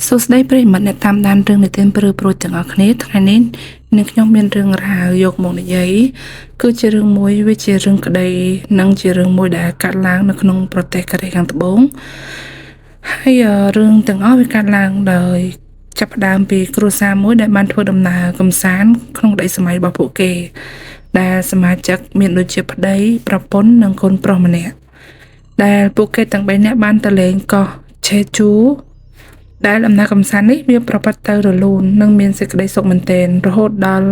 សួស្តីប្រិយមិត្តអ្នកតាមដានរឿងនិទានព្រឺព្រួចទាំងអស់គ្នាថ្ងៃនេះនឹងខ្ញុំមានរឿងរ៉ាវយកមកនិយាយគឺជារឿងមួយវាជារឿងក្តីនិងជារឿងមួយដែលកាត់ឡើងនៅក្នុងប្រទេសកូរ៉េខាងត្បូងហើយរឿងទាំងអស់វាកាត់ឡើងដោយចាប់ផ្ដើមពីគ្រួសារមួយដែលបានធ្វើដំណើរកំសាន្តក្នុងដីសម័យរបស់ពួកគេដែលសមាជិកមានដូចជាប្តីប្រពន្ធនិងកូនប្រុសម្នាក់ដែលពួកគេទាំង3នាក់បានទៅលេងកោះឆេជូដែលដំណើរកំសាន្តនេះវាប្រព្រឹត្តទៅរលូននិងមានសេចក្តីសុខមែនទែនរហូតដល់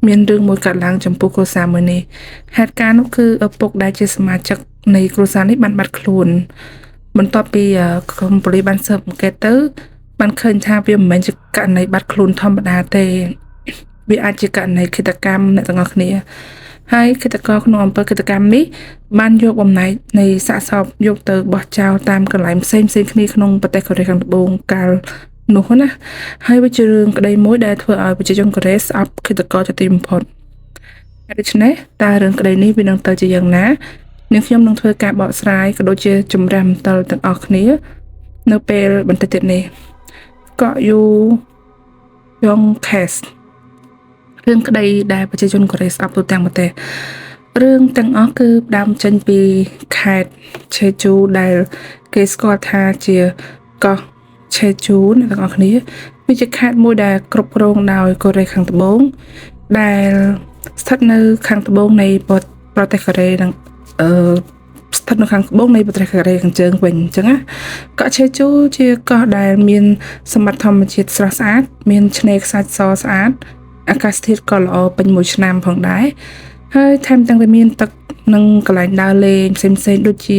មានរឿងមួយកើតឡើងចំពោះគ្រួសារមួយនេះហេតុការណ៍នោះគឺឪពុកដែលជាសមាជិកនៃគ្រួសារនេះបានបាត់ខ្លួនបន្ទាប់ពីក្រុមប៉ូលីសបានស៊ើបអង្កេតទៅបានឃើញថាវាមិនមែនជាករណីបាត់ខ្លួនធម្មតាទេវាអាចជាករណីឃាតកម្មអ្នកទាំងអស់គ្នាហើយឃាតករក្នុងអំពើឃាតកម្មនេះបានយកបំណែកនៃសាកសពយកទៅបោះចោលតាមកន្លែងផ្សេងៗគ្នាក្នុងប្រទេសកូរ៉េខាងត្បូងកាលនោះណាហើយវាជារឿងក្តីមួយដែលធ្វើឲ្យប្រជាជនកូរ៉េស្អប់ឃាតករជាទីបំផុតហើយដូច្នេះតើរឿងក្តីនេះវានឹងទៅជាយ៉ាងណានាងខ្ញុំនឹងធ្វើការបកស្រាយក៏ដូចជាជំរាំតលទាំងអស់គ្នានៅពេលបន្តិចទៀតនេះក៏យូយ៉ងខេសរឿងក្តីដែលប្រជាជនកូរ៉េស្អប់ទូទាំងប្រទេសរឿងទាំងអស់គឺផ្ដើមចេញពីខេត្តឆេជូដែលគេស្គាល់ថាជាកោះឆេជូអ្នកទាំងអស់គ្នាវាជាខេត្តមួយដែលគ្រប់គ្រងដោយកូរ៉េខាងត្បូងដែលស្ថិតនៅខាងត្បូងនៃប្រទេសកូរ៉េនិងស្ថិតនៅខាងត្បូងនៃប្រទេសកូរ៉េខាងជើងវិញអញ្ចឹងណាកោះឆេជូជាកោះដែលមានសម្បត្តិធម្មជាតិស្រស់ស្អាតមានឆ្នេរខ្សាច់សស្អាតអាកាសធាតុក៏ល្អពេញមួយឆ្នាំផងដែរហើយថែមទាំងមានទឹកនិងកន្លែងដើរលេងផ្សេងៗដូចជា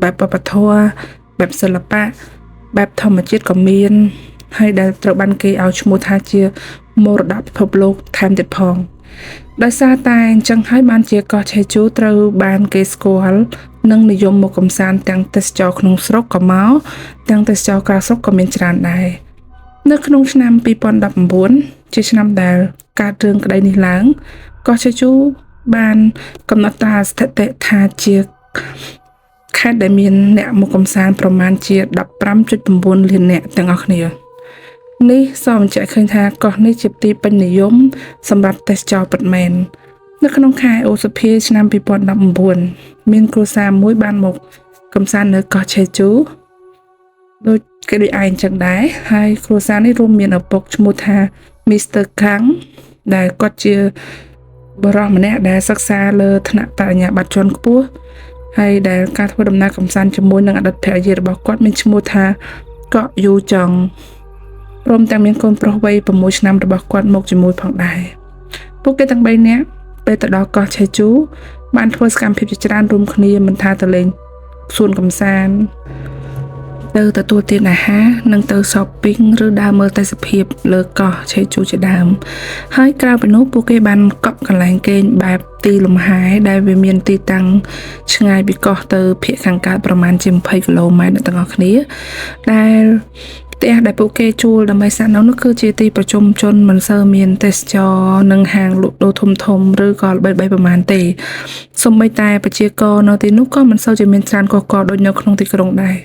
បែបវប្បធម៌បែបសិល្បៈបែបធម្មជាតិក៏មានហើយដែលត្រូវបានគេឲ្យឈ្មោះថាជាមរតកពិភពលោកថែមទៀតផងដោយសារតែអញ្ចឹងហើយបានជាកោះឆេជូត្រូវបានគេស្គាល់និងនិយមមកកំសាន្តទាំងទេសចរក្នុងស្រុកក៏មកទាំងទេសចរក្រៅស្រុកក៏មានច្រើនដែរនៅក្នុងឆ្នាំ2019ជាឆ្នាំដែលកើតរឿងក្តីនេះឡើងកោះឆេជូបានកំណត់ត្រាស្ថិតិថាជាខេត្តដែលមានអ្នកមកកំសាន្តប្រមាណជា 15.9 លាននាក់ទាំងអស់គ្នានេះសូមបញ្ជាក់ឃើញថាកោះនេះជាទីពេញនិយមសម្រាប់ទេសចរពិតមែននៅក្នុងខែឧសភាឆ្នាំ2019មានគ្រួសារមួយបានមកកំសាន្តនៅកោះឆេជូដូចគេដូចឯងចឹងដែរហើយគ្រួសារនេះរួមមានឪពុកឈ្មោះថា Mr. Kang ដែលគាត់ជាបរិសម្នាក់ដែលសិក្សាលើថ្នាក់បរិញ្ញាបត្រជាន់ខ្ពស់ហើយដែលការធ្វើដំណើរកម្សាន្តជាមួយនឹងអតីតភរិយារបស់គាត់មានឈ្មោះថាកក់យូចង់ព្រមទាំងមានកូនប្រុសវ័យ6ឆ្នាំរបស់គាត់មកជាមួយផងដែរពួកគេទាំង3នាក់ពេលទៅដល់កោះឆេជូបានធ្វើសកម្មភាពជាច្រើនរួមគ្នាមិនថាទៅលេងសួនកម្សាន្តទៅទទួលទានអាហារនិងទៅ shopping ឬដើរមើលទេសភាពលើកោះឆេជូជាដើមហើយក្រៅពីនោះពួកគេបានកក់កន្លែងគេងបែបទីលំហែដែលវាមានទីតាំងឆ្ងាយពីកោះទៅភាគខាងកើតប្រមាណជា20 គីឡូម៉ែត្រទាំងអស់គ្នាដែលផ្ទះដែលពួកគេជួលដើម្បីសាកនៅនោះគឺជាទីប្រជុំជនមិនសូវមានទេសចរនិងហាងលក់ដូរធំឬក៏ល្បីៗប្រមាណទេសូម្បីតែប្រជាករនៅទីនោះក៏មិនសូវជាមានច្រើនកកដូចនៅក្នុងទីក្រុងដែរ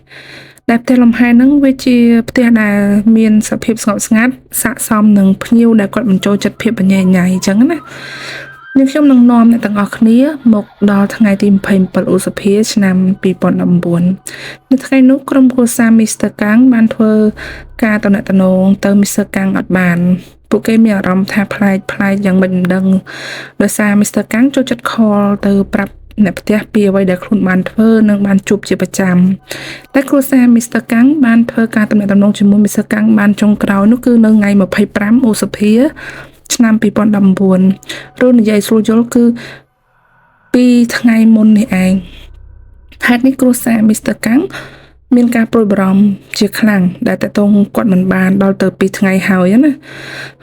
ដែលផ្ទះលំហែហ្នឹងវាជាផ្ទះដែលមានសភាពស្ងប់ស្ងាត់ស័ក្តិសមនឹងភ្ញៀវដែលគាត់បញ្ចូលចិត្តភាពបញ្ញាញ៉ៃអញ្ចឹងណានាងខ្ញុំនឹងនាំអ្នកទាំងអស់គ្នាមកដល់ថ្ងៃទី27ឧសភាឆ្នាំ2019នៅថ្ងៃនោះក្រុមគ្រួសារ Mr. Kang បានធ្វើការតំណែងទៅ Mr. Kang អត់បានពួកគេមានអារម្មណ៍ថាប្លែកយ៉ាងមិនដឹងដោយសារ Mr. Kang ចូលចិត្តខលទៅប្រាប់អ្នកផ្ទះពីអ្វីដែលខ្លួនបានធ្វើនិងបានជួបជាប្រចាំតែគ្រួសារ Mr. Kang បានធ្វើការតំណែងជាមួយ Mr. Kang បានចុងក្រោយនោះគឺនៅថ្ងៃ25ឧសភាឆ្នាំ2019ឬនិយាយស្រួលយល់គឺ2ថ្ងៃមុននេះឯងហេតុនេះគ្រួសារ Mr. Kang មានការព្រួយបារម្ភជាខ្លាំងដែលតើតងគាត់មិនបានដល់ទៅ2ថ្ងៃហើយណា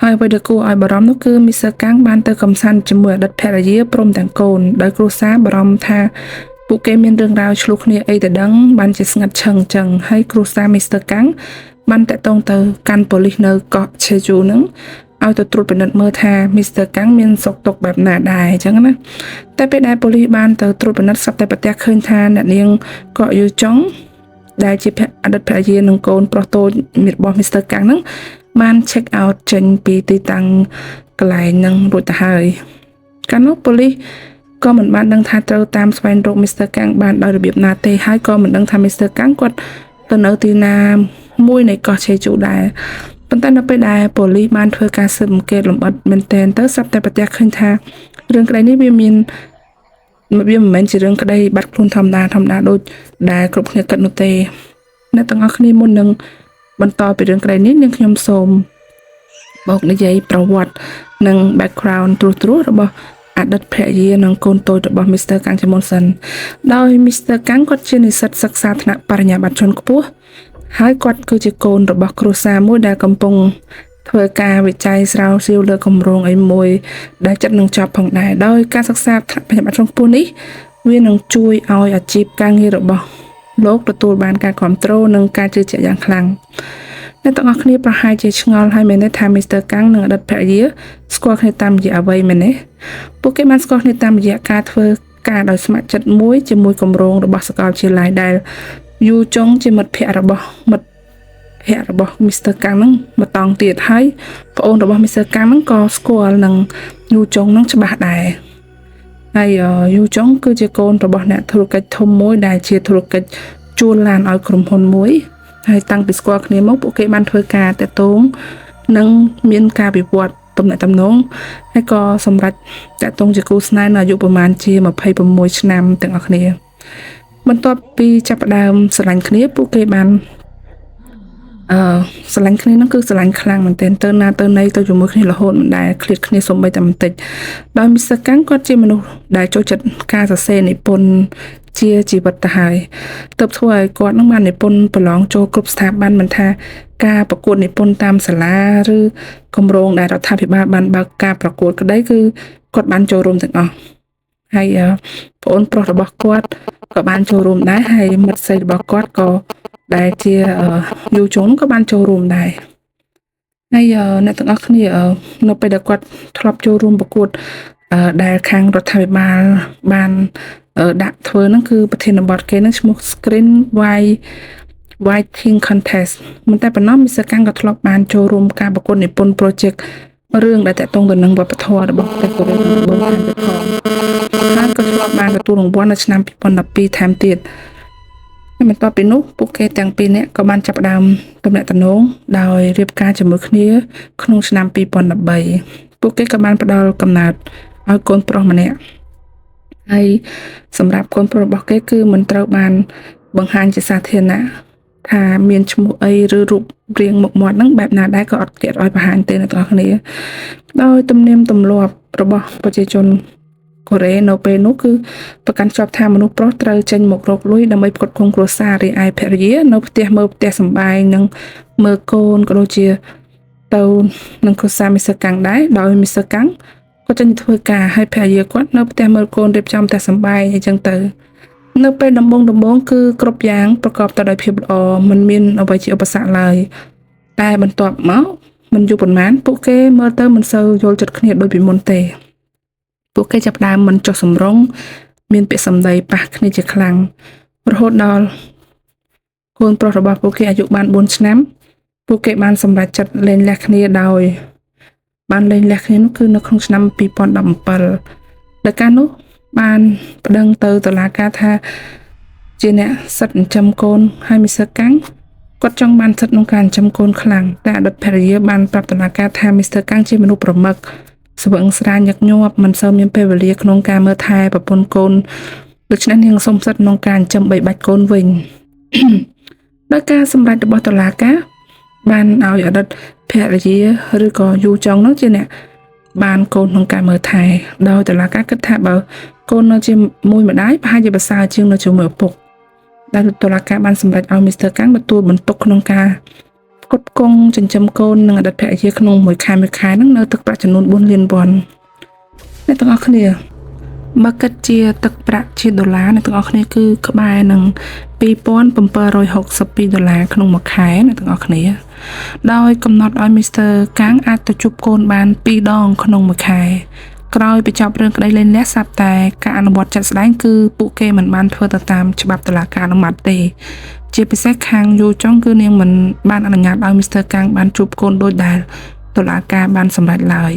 ហើយអ្វីដែលគួរឲ្យបារម្ភនោះគឺ Mr. Kang បានទៅកំសាន្តជាមួយអតីតភរិយាព្រមទាំងកូនដោយគ្រួសារបារម្ភថាពួកគេមានរឿងរ៉ាវឆ្លោះគ្នាអីទៅដឹងបានជាស្ងាត់ឈឹងចឹងហើយគ្រួសារ Mr. Kang បានតតងទៅកាន់ប៉ូលីសនៅកោះឆេជូហ្នឹងឲ្យទៅត្រួតពិនិត្យមើលថា Mr. Kang មានសុខទុក្ខបែបណាដែរអញ្ចឹងណាតែពេលដែលប៉ូលីសបានទៅត្រួតពិនិត្យស្រាប់តែប្រទះឃើញថាអ្នកនាងកក់យូចុង ដែលជាអតីតភរិយានិងកូនប្រុសតូចរបស់ Mr. Kang ហ្នឹងបាន check out ចេញពីទីតាំងកន្លែងហ្នឹងរួចទៅហើយកាលនោះប៉ូលីសក៏មិនបានដឹងថាត្រូវតាមស្វែងរក Mr. Kang បានដោយរបៀបណាទេហើយក៏មិនដឹងថា Mr. Kang គាត់ទៅនៅទីណាមួយនៃកោះឆេជូដែរប៉ុន្តែនៅពេលដែលប៉ូលីសបានធ្វើការស៊ើបអង្កេតលម្អិតមែនទែនទៅស្រាប់តែប្រទះឃើញថារឿងក្តីនេះវាមិនមែនជារឿងក្តីបាត់ខ្លួនធម្មតាដូចដែលគ្រប់គ្នាគិតនោះទេអ្នកទាំងអស់គ្នាមុននឹងបន្តពីរឿងក្តីនេះនាងខ្ញុំសូមបកនិយាយប្រវត្តិនិង background ត្រួសរបស់អតីតភរិយានិងកូនតូចរបស់ Mr. Kang ជាមុនសិនដោយ Mr. Kang គាត់ជានិស្សិតសិក្សាថ្នាក់បរិញ្ញាបត្រជាន់ខ្ពស់ហើយគាត់គឺជាកូនរបស់គ្រួសារមួយដែលកំពុងធ្វើការវិจัยស្រាវជ្រាវលើគម្រោងអីមួយដែលចិត្តនឹងចប់ផងដែរដោយការសិក្សាថ្នាក់បរិញ្ញាបត្រជាន់ខ្ពស់នេះវានឹងជួយឲ្យអាជីពការងាររបស់លោកទទួលបានការគ្រប់គ្រងនិងការជឿជាក់យ៉ាងខ្លាំងអ្នកទាំងអស់គ្នាប្រហែលជាឆ្ងល់ហើយមែនទេថា Mr. Kang និងអតីតភរិយាស្គាល់គ្នាតាមរយៈអ្វីមែនទេពួកគេបានស្គាល់គ្នាតាមរយៈការធ្វើការដោយស្ម័គ្រចិត្តមួយជាមួយគម្រោងរបស់សាកលវិទ្យាល័យដែលយូចុងជាមិត្តភក្តិរបស់ Mr. Kang ហ្នឹងមកតង់ទៀតហើយប្អូនរបស់ Mr. Kang ហ្នឹងក៏ស្គាល់នឹងយូចុងហ្នឹងច្បាស់ដែរហើយយូចុងគឺជាកូនរបស់អ្នកធុរកិច្ចធំមួយដែលជាធុរកិច្ចជួលឡានឲ្យក្រុមហ៊ុនមួយហើយតាំងពីស្គាល់គ្នាមកពួកគេបានធ្វើការតាក់ទងនិងមានការវិវត្តទំនាក់ទំនងហើយក៏សម្រេចតាក់ទងជាគូស្នេហ៍នៅអាយុប្រហែលជា26ឆ្នាំទាំងអស់គ្នាបន្ទាប់ពីចាប់ផ្ដើមស្រឡាញ់គ្នាពួកគេបានស្រឡាញ់គ្នាហ្នឹងគឺស្រឡាញ់ខ្លាំងមែនទែនទៅណាទៅណីទៅជាមួយគ្នារហូតមិនដែលឃ្លាតគ្នាសូម្បីតែបន្តិចដោយ Mr. Kang គាត់ជាមនុស្សដែលចូលចិត្តការសរសេរនិពន្ធជាជីវិតទៅហើយទើបធ្វើឲ្យគាត់នឹងបាននិពន្ធប្រឡងចូលគ្រប់ស្ថាប័នមិនថាការប្រកួតនិពន្ធតាមសាលាឬគម្រោងដែលរដ្ឋាភិបាលបានបើកការប្រកួតក្តីគឺគាត់បានចូលរួមទាំងអស់ហើយប្អូនប្រុសរបស់គាត់ក៏បានចូលរួមដែរហើយមិត្តស្រីរបស់គាត់ក៏ដែលជាយូចុងក៏បានចូលរួមដែរហើយអ្នកទាំងអស់គ្នានៅពេលដែលគាត់ធ្លាប់ចូលរួមប្រកួតដែលខាងរដ្ឋាភិបាលបានដាក់ធ្វើហ្នឹងគឺប្រធានបទគេហ្នឹងឈ្មោះ Screen Writing Contest មិនតែប៉ុណ្ណោះ Mr. Kang ក៏ធ្លាប់បានចូលរួមការប្រកួតនិពន្ធ project រឿងដែលតាក់ទងទៅនឹងវប្បធម៌របស់ប្រទេសកូរ៉េខាងត្បូងហើយក៏ធ្លាប់បានទទួលរង្វាន់នៅឆ្នាំ2012ថែមទៀតហើយបន្ទាប់ពីនោះពួកគេទាំងពីរនាក់ក៏បានចាប់ផ្ដើមទំនាក់ទំនងដោយរៀបការជាមួយគ្នាក្នុងឆ្នាំ2013ពួកគេក៏បានផ្ដល់កំណើតឲ្យកូនប្រុសម្នាក់ហើយសម្រាប់កូនប្រុសរបស់គេគឺមិនត្រូវបានបង្ហាញជាសាធារណៈថាមានឈ្មោះអីឬរូបរាងមុខមាត់ហ្នឹងបែបណាដែរក៏អត់គេឲ្យបង្ហាញទេអ្នកទាំងអស់គ្នាដោយទំនៀមទម្លាប់របស់ប្រជាជនកូរ៉េនៅពេលនោះគឺប្រកាន់ជាប់ថាមនុស្សប្រុសត្រូវចេញមករកលុយដើម្បីផ្គត់ផ្គង់គ្រួសាររីឯភរិយានៅផ្ទះមើលផ្ទះសម្បែងនិងមើលកូនក៏ដូចជាទៅនឹងគ្រួសារ Mr. Kang ដែរដោយ Mr. Kang គាត់ចេញធ្វើការហើយភរិយាគាត់នៅផ្ទះមើលកូនរៀបចំផ្ទះសម្បែងអីចឹងទៅនៅពេលដំបូងគឺគ្រប់យ៉ាងប្រកបទៅដោយភាពល្អមិនមានអ្វីជាឧបសគ្គឡើយតែបន្ទាប់មកមិនយូរប៉ុន្មានពួកគេមើលទៅមិនសូវយល់ចិត្តគ្នាដូចពីមុនទេពួកគេចាប់ផ្ដើមមិនចុះសម្រុងមានពាក្យសម្ដីប៉ះគ្នាជាខ្លាំងរហូតដល់កូនប្រុសរបស់ពួកគេអាយុបាន4ឆ្នាំពួកគេបានសម្រេចចិត្តលែងលះគ្នាដោយបានលែងលះគ្នានោះគឺនៅក្នុងឆ្នាំ2017ដែលការនោះបានប្តឹងទៅតុលាការថាជាអ្នកសិទ្ធិចិញ្ចឹមកូនហើយ Mr. Kang គាត់ចង់បានសិទ្ធិក្នុងការចិញ្ចឹមកូនខ្លាំងតែអតីតភរិយាបានប្រាប់តុលាការថា Mr. Kang ជាមនុស្សប្រមឹកស្វឹងស្រាញញឹកញាប់មិនសូវមានពេលវេលាក្នុងការមើលថែប្រពន្ធកូនដូច្នេះនាងសូមសិទ្ធិក្នុងការចិញ្ចឹមបីបាច់កូនវិញដោយការសម្រេចរបស់តុលាការបានឲ្យអតីតភរិយាឬក៏យូចុងនោះជាអ្នកបានកូនក្នុងការមើលថែដោយតុលាការគិតថាបើកូននៅជាមួយម្ដាយប្រហែលជាប្រសើរជាងនៅជាមួយឪពុកដែលតុលាការបានសម្រេចឲ្យ Mr. Kang ទទួលបន្ទុកក្នុងការផ្គត់ផ្គង់ចិញ្ចឹមកូននិងអតីតភរិយាក្នុងមួយខែហ្នឹងនៅទឹកប្រាក់ចំនួន4លានវ៉ុនអ្នកទាំងអស់គ្នាបើគិតជាទឹកប្រាក់ជាដុល្លារអ្នកទាំងអស់គ្នាគឺក្បែរនឹង$2762ក្នុងមួយខែអ្នកទាំងអស់គ្នាដោយកំណត់ឲ្យ Mr. Kang អាចទៅជួបកូនបាន2ដងក្នុងមួយខែ ក្រោយបញ្ចប់រឿងក្តីលែងលះស្រាប់តែការអនុវត្តចាត់ស្ដែងគឺពួកគេមិនបានធ្វើទៅតាមច្បាប់តុលាការអនុម័តទេជាពិសេសខាងយូចុងគឺនាងមិនបានអនុញ្ញាតឲ្យ Mr. Kang បានជួបកូនដោយដែលតុលាការបានសម្រេចឡើយ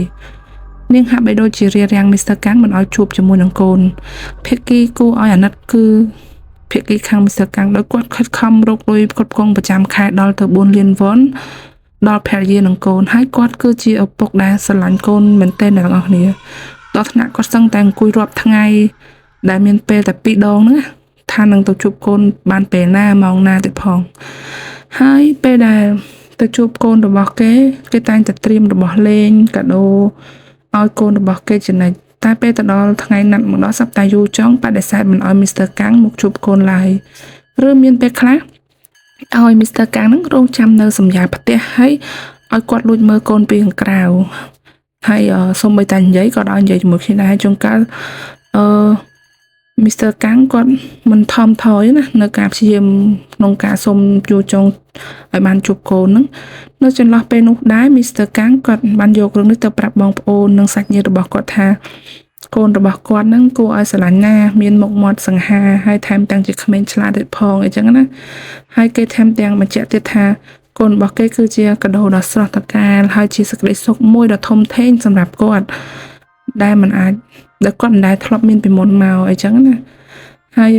នាងហាក់បីដូចជារារាំង Mr. Kang មិនឲ្យជួបជាមួយនឹងកូនភាគីគូឲ្យអាណិតគឺភាគីខាង Mr. Kang ដោយគាត់ខិតខំរកលុយផ្គត់ផ្គង់ប្រចាំខែដល់ទៅ4លានវ៉ុនដល់ភរិយានិងកូនហើយគាត់គឺជាឪពុកដែលស្រឡាញ់កូនមែនទែនអ្នកទាំងអស់គ្នាដល់ថ្នាក់គាត់សឹងតែអង្គុយរាប់ថ្ងៃដែលមានពេលតែ2ដងហ្នឹងថានឹងទៅជួបកូនបានពេលណាម៉ោងណាទៀតផងហើយពេលដែលទៅជួបកូនរបស់គេតែងតែត្រៀមរបស់លេងកាដូឲ្យកូនរបស់គេជានិច្ចតែពេលទៅដល់ថ្ងៃណាត់មកដល់សប្តាហ៍យូចុងបដិសេធមិនឲ្យ Mr. Kang មកជួបកូនឡើយឬមានពេលខ្លះឲ្យ Mr. Kang នឹងរងចាំនៅសម្យាផ្ទះហើយឲ្យគាត់លួចមើលកូនពីខាងក្រៅហើយសូម្បីតែនិយាយក៏ដោយនិយាយជាមួយគ្នាដែរជួនកាលMr. Kang គាត់មិនថមថយណានៅការព្យាយាមក្នុងការសុំយូចុងឲ្យបានជួបកូនហ្នឹងនៅចន្លោះពេលនោះដែរ Mr. Kang គាត់បានយករឿងនេះទៅប្រាប់បងប្អូននិងសាច់ញាតិរបស់គាត់ថាកូនរបស់គាត់ហ្នឹងគួរឲ្យស្រឡាញ់ណាមានមុខមាត់សង្ហាហើយថែមទាំងជាក្មេងឆ្លាតទៀតផងអីចឹងណាហើយគេថែមទាំងបញ្ជាក់ទៀតថាកូនរបស់គេគឺជាកាដូដ៏ស្រស់ត្រកាលហើយជាសេចក្តីសុខមួយដ៏ធំធេងសម្រាប់គាត់ដែលគាត់មិនដែលធ្លាប់មានពីមុនមកអីចឹងណាហើយ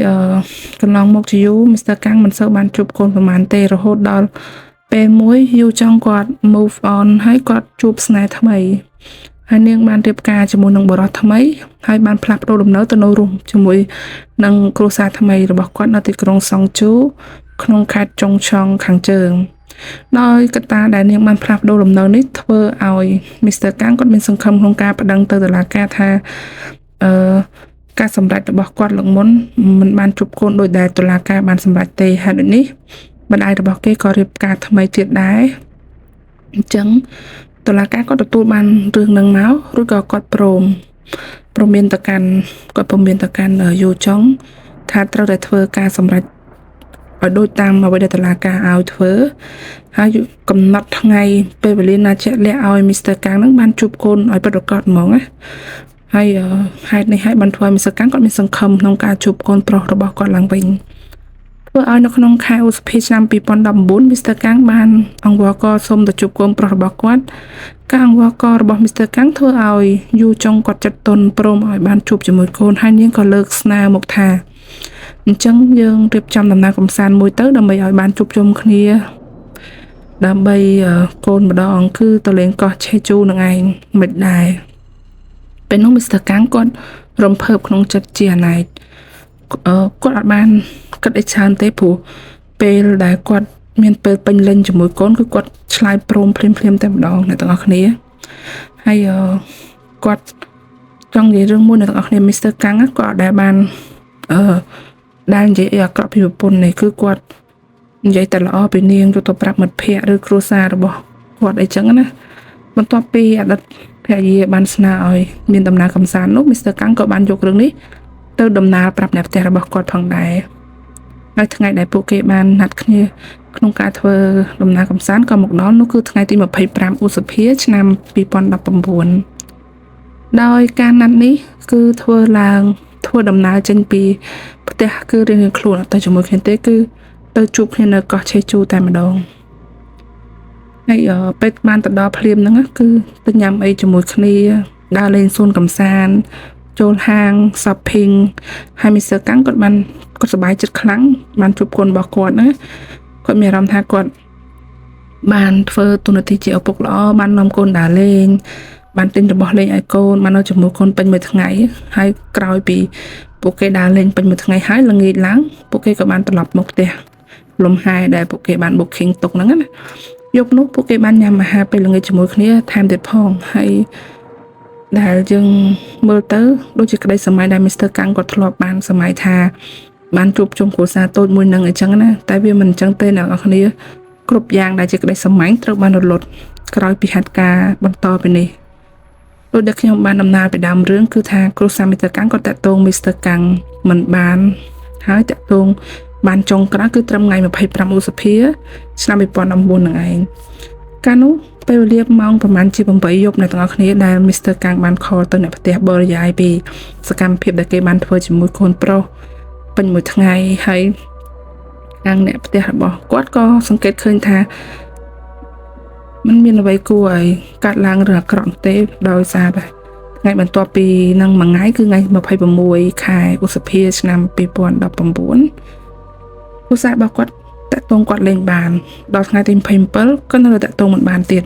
កន្លងមកជាយូរ Mr. Kang មិនសូវបានជួបកូនប្រហែលទេរហូតដល់ពេលមួយយូចង់គាត់ move on ហើយគាត់ជួបស្នេហ៍ថ្មីហើយនាងបានរៀបការជាមួយនឹងបុរសថ្មីហើយបានផ្លាស់ប្ដូរលំនៅទៅនៅរួមជាមួយនឹងគ្រួសារថ្មីរបស់គាត់នៅទីក្រុងសុងជូក្នុងខេត្តចុងឆុងខាងជើងដោយកត្តាដែលនាងបានផ្លាស់ប្ដូរលំនៅនេះធ្វើឲ្យ Mr. Kang គាត់មានសង្ឃឹមក្នុងការប្តឹងទៅតុលាការថាការសម្រេចរបស់គាត់លើកមុនមិនបានជួបកូនដោយដែលតុលាការបានសម្រេចទេហើយដូចនេះម្ដាយរបស់គេក៏រៀបការថ្មីទៀតដែរអញ្ចឹងតុលាការក៏ទទួលបានរឿងនឹងមកឬក៏គាត់ព្រមានទៅកាន់យូចុងថាត្រូវតែធ្វើការសម្រេចឲ្យដូចតាមអ្វីដែលតុលាការឲ្យធ្វើហើយកំណត់ថ្ងៃពេលវេលាណាជាក់លាក់ឲ្យ Mr. Kang នឹងបានជួបកូនឲ្យពិតប្រាកដហ្មងណាហើយហេតុនេះហើយបានធ្វើឲ្យ Mr. Kang គាត់មានសង្ឃឹមក្នុងការជួបកូនប្រុសរបស់គាត់ឡើងវិញធ្វើឲ្យនៅក្នុងខែឧសភាឆ្នាំ2019 Mr. Kang បានអង្វរករសុំទៅជួបកូនប្រុសរបស់គាត់ការអង្វរកររបស់ Mr. Kang ធ្វើឲ្យយូចុងគាត់ចិត្តទន់ព្រមឲ្យបានជួបជាមួយកូនហើយនាងក៏លើកស្នើមកថាអញ្ចឹងយើងរៀបចំដំណើរកម្សាន្តមួយទៅដើម្បីឲ្យបានជួបជុំគ្នាដើម្បីកូនម្ដងគឺទៅលេងកោះឆេជូនឹងឯងមិនដែរពេលនោះ Mr. Kang គាត់រំភើបក្នុងចិត្តជាអណែកគាត់អត់បានគិតអីច្រើនទេព្រោះពេលដែលគាត់មានពេលពេញលេញជាមួយកូនគឺគាត់ឆ្លើយព្រមភ្លាមតែម្ដងអ្នកទាំងអស់គ្នាហើយគាត់ចង់និយាយរឿងមួយអ្នកទាំងអស់គ្នា Mr. Kang គាត់អត់ដែលបានដែលនិយាយអាក្រក់ពីប្រពន្ធនេះគឺគាត់និយាយតែល្អពីនាងយកទៅប្រាប់មិត្តភ័ក្តិឬគ្រួសាររបស់គាត់អីចឹងណាបន្ទាប់ពីអតីតភរិយាបានស្នើឲ្យមានដំណើរកម្សាន្តនោះ Mr. Kang ក៏បានយករឿងនេះទៅដំណើរប្រាប់អ្នកផ្ទះរបស់គាត់ផងដែរហើយថ្ងៃដែលពួកគេបានណាត់គ្នាក្នុងការធ្វើដំណើរកម្សាន្តក៏មកដល់នោះគឺថ្ងៃទី25ឧសភាឆ្នាំ2019ដោយការណាត់នេះគឺធ្វើដំណើរចេញពីផ្ទះគឺរៀងខ្លួនអត់ទៅជាមួយគ្នាទេគឺទៅជួបគ្នានៅកោះឆេជូតែម្ដងហើយពេលបានទៅដល់ភ្លាមហ្នឹងគឺទៅញ៉ាំអីជាមួយគ្នាដើរលេងសួនកម្សាន្តចូលហាង shopping ហើយ Mr. Kang គាត់សប្បាយចិត្តខ្លាំងបានជួបកូនរបស់គាត់ណាគាត់មានអារម្មណ៍ថាគាត់បានធ្វើទូនាទីជាឪពុកល្អបាននាំកូនដើរលេងបានទិញរបស់លេងឲ្យកូនបាននៅជាមួយកូនពេញមួយថ្ងៃហើយក្រោយពីពួកគេដើរលេងពេញមួយថ្ងៃហើយល្ងាចឡើងពួកគេក៏បានត្រឡប់មកផ្ទះលំហែដែលពួកគេបាន booking ទុកហ្នឹងណាយប់នោះពួកគេបានញ៉ាំអាហារពេលល្ងាចជាមួយគ្នាថែមទៀតផងហើយដែលយើងមើលទៅដូចជាក្តីសម័យដែល Mr. Kang គាត់ធ្លាប់បានសម័យថាបានជួបជុំគ្រួសារតូចមួយនឹងអញ្ចឹងណាតែវាមិនអញ្ចឹងទេអ្នកនរគ្នាគ្រប់យ៉ាងដែលជាក្តីសម័យត្រូវបានរលត់ក្រោយពីហេតុការណ៍បន្តពីនេះដូចដែលខ្ញុំបានដំណើរពីដើមរឿងគឺថាគ្រួសារ Mr. Kang គាត់តាក់ទង Mr. Kang មិនបានហើយតាក់ទងបានចុងក្រោយគឺត្រឹមថ្ងៃ25ឧសភាឆ្នាំ2019នឹងឯង កាលនោះពេលវេលាម៉ោងប្រហែលជា8យប់នៅទាំងអស់គ្នាដែល Mr. កាំងបានខលទៅអ្នកផ្ទះបរិយាយពីសកម្មភាពដែលគេបានធ្វើជាមួយកូនប្រុសពេញមួយថ្ងៃហើយខាងអ្នកផ្ទះរបស់គាត់ក៏សង្កេតឃើញថាมันមានអ្វីគួរឲ្យកាត់ឡើងរឿងអាក្រក់ទេដោយសារតែថ្ងៃបន្ទាប់ពីនឹងមួយថ្ងៃគឺថ្ងៃ26ខែឧសភាឆ្នាំ2019ឧស្សាហ៍របស់គាត់តាក់ទងគាត់លេងបានដល់ថ្ងៃទី27ក៏នៅតាក់ទងមិនបានទៀត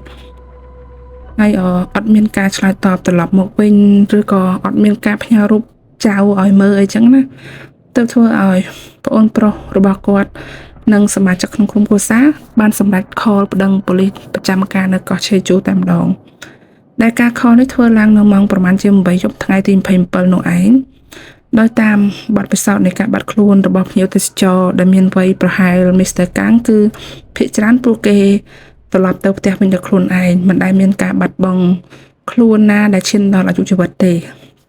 ហើយអត់មានការឆ្លើយតបត្រឡប់មកវិញឬក៏អត់មានការផ្ញើរូបចៅឲ្យមើលអីចឹងណាទៅធ្វើឲ្យប្អូនប្រុសរបស់គាត់និងសមាជិកក្នុងក្រុមគ្រួសារបានសម្រេចខលប្តឹងប៉ូលីសប្រចាំការនៅកោះឆេជូតែម្ដងដែលការខលនេះធ្វើឡើងនៅម៉ោងប្រហែលជា8យប់ថ្ងៃទី27នោះឯងដោយតាមបទពិសោធន៍នៃការបាត់ខ្លួនរបស់ភ្ញៀវទេសចរដែលមានវ័យប្រហែល Mr. កាំងគឺភាគច្រើនពួកគេត្រឡប់ទៅផ្ទះវិញដោយខ្លួនឯងមិនដែលមានការបាត់បង់ខ្លួនណាដែលឈានដល់អាយុជីវិតទេ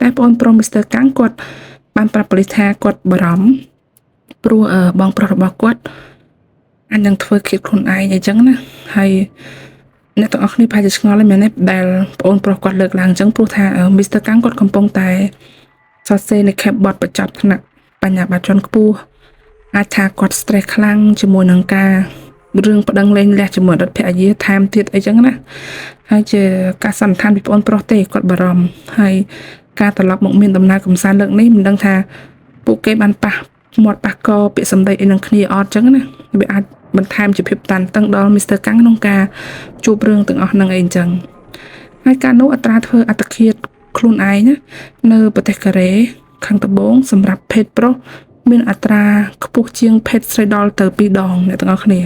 តែប្អូនប្រុស Mr. កាំងគាត់បានប្រាប់ប៉ូលីសថាគាត់បារម្ភព្រោះបងប្រុសរបស់គាត់អាចនឹងធ្វើឃាតខ្លួនឯងអីចឹងណាហើយអ្នកទាំងអស់គ្នាប្រហែលជាឆ្ងល់ហើយមែនទេដែលប្អូនប្រុសគាត់លើកឡើងអញ្ចឹងព្រោះថា Mr. កាំងគាត់កំពុងតែសរសេរនៅខេបបទបញ្ចប់ថ្នាក់បញ្ញាបត្រជាន់ខ្ពស់អាចថាគាត់ stress ខ្លាំងជាមួយនឹងការរឿងប្តឹងលែងលះជាមួយរដ្ឋភរិយាថែមទៀតអីចឹងណាហើយជាការសន្និដ្ឋានពីប្អូនប្រុសទេគាត់បារម្ភហើយការត្រឡប់មកមានដំណើរកំសាន្តលើកនេះមិនដឹងថាពួកគេបានប៉ះមាត់ប៉ះកពាក្យសម្ដីអីនឹងគ្នាអត់ចឹងណាវាអាចបន្ថែមជាភាពតានតឹងដល់ Mr. កាំងក្នុងការជួបរឿងទាំងអស់ហ្នឹងអីអញ្ចឹងហើយការនោះអត្រាធ្វើអត្តឃាតខ្លួនឯងណានៅប្រទេសកូរ៉េខាងត្បូងសម្រាប់ភេទប្រុសមានអត្រាខ្ពស់ជាងភេទស្រីដល់ទៅ2ដងអ្នកទាំងអស់គ្នា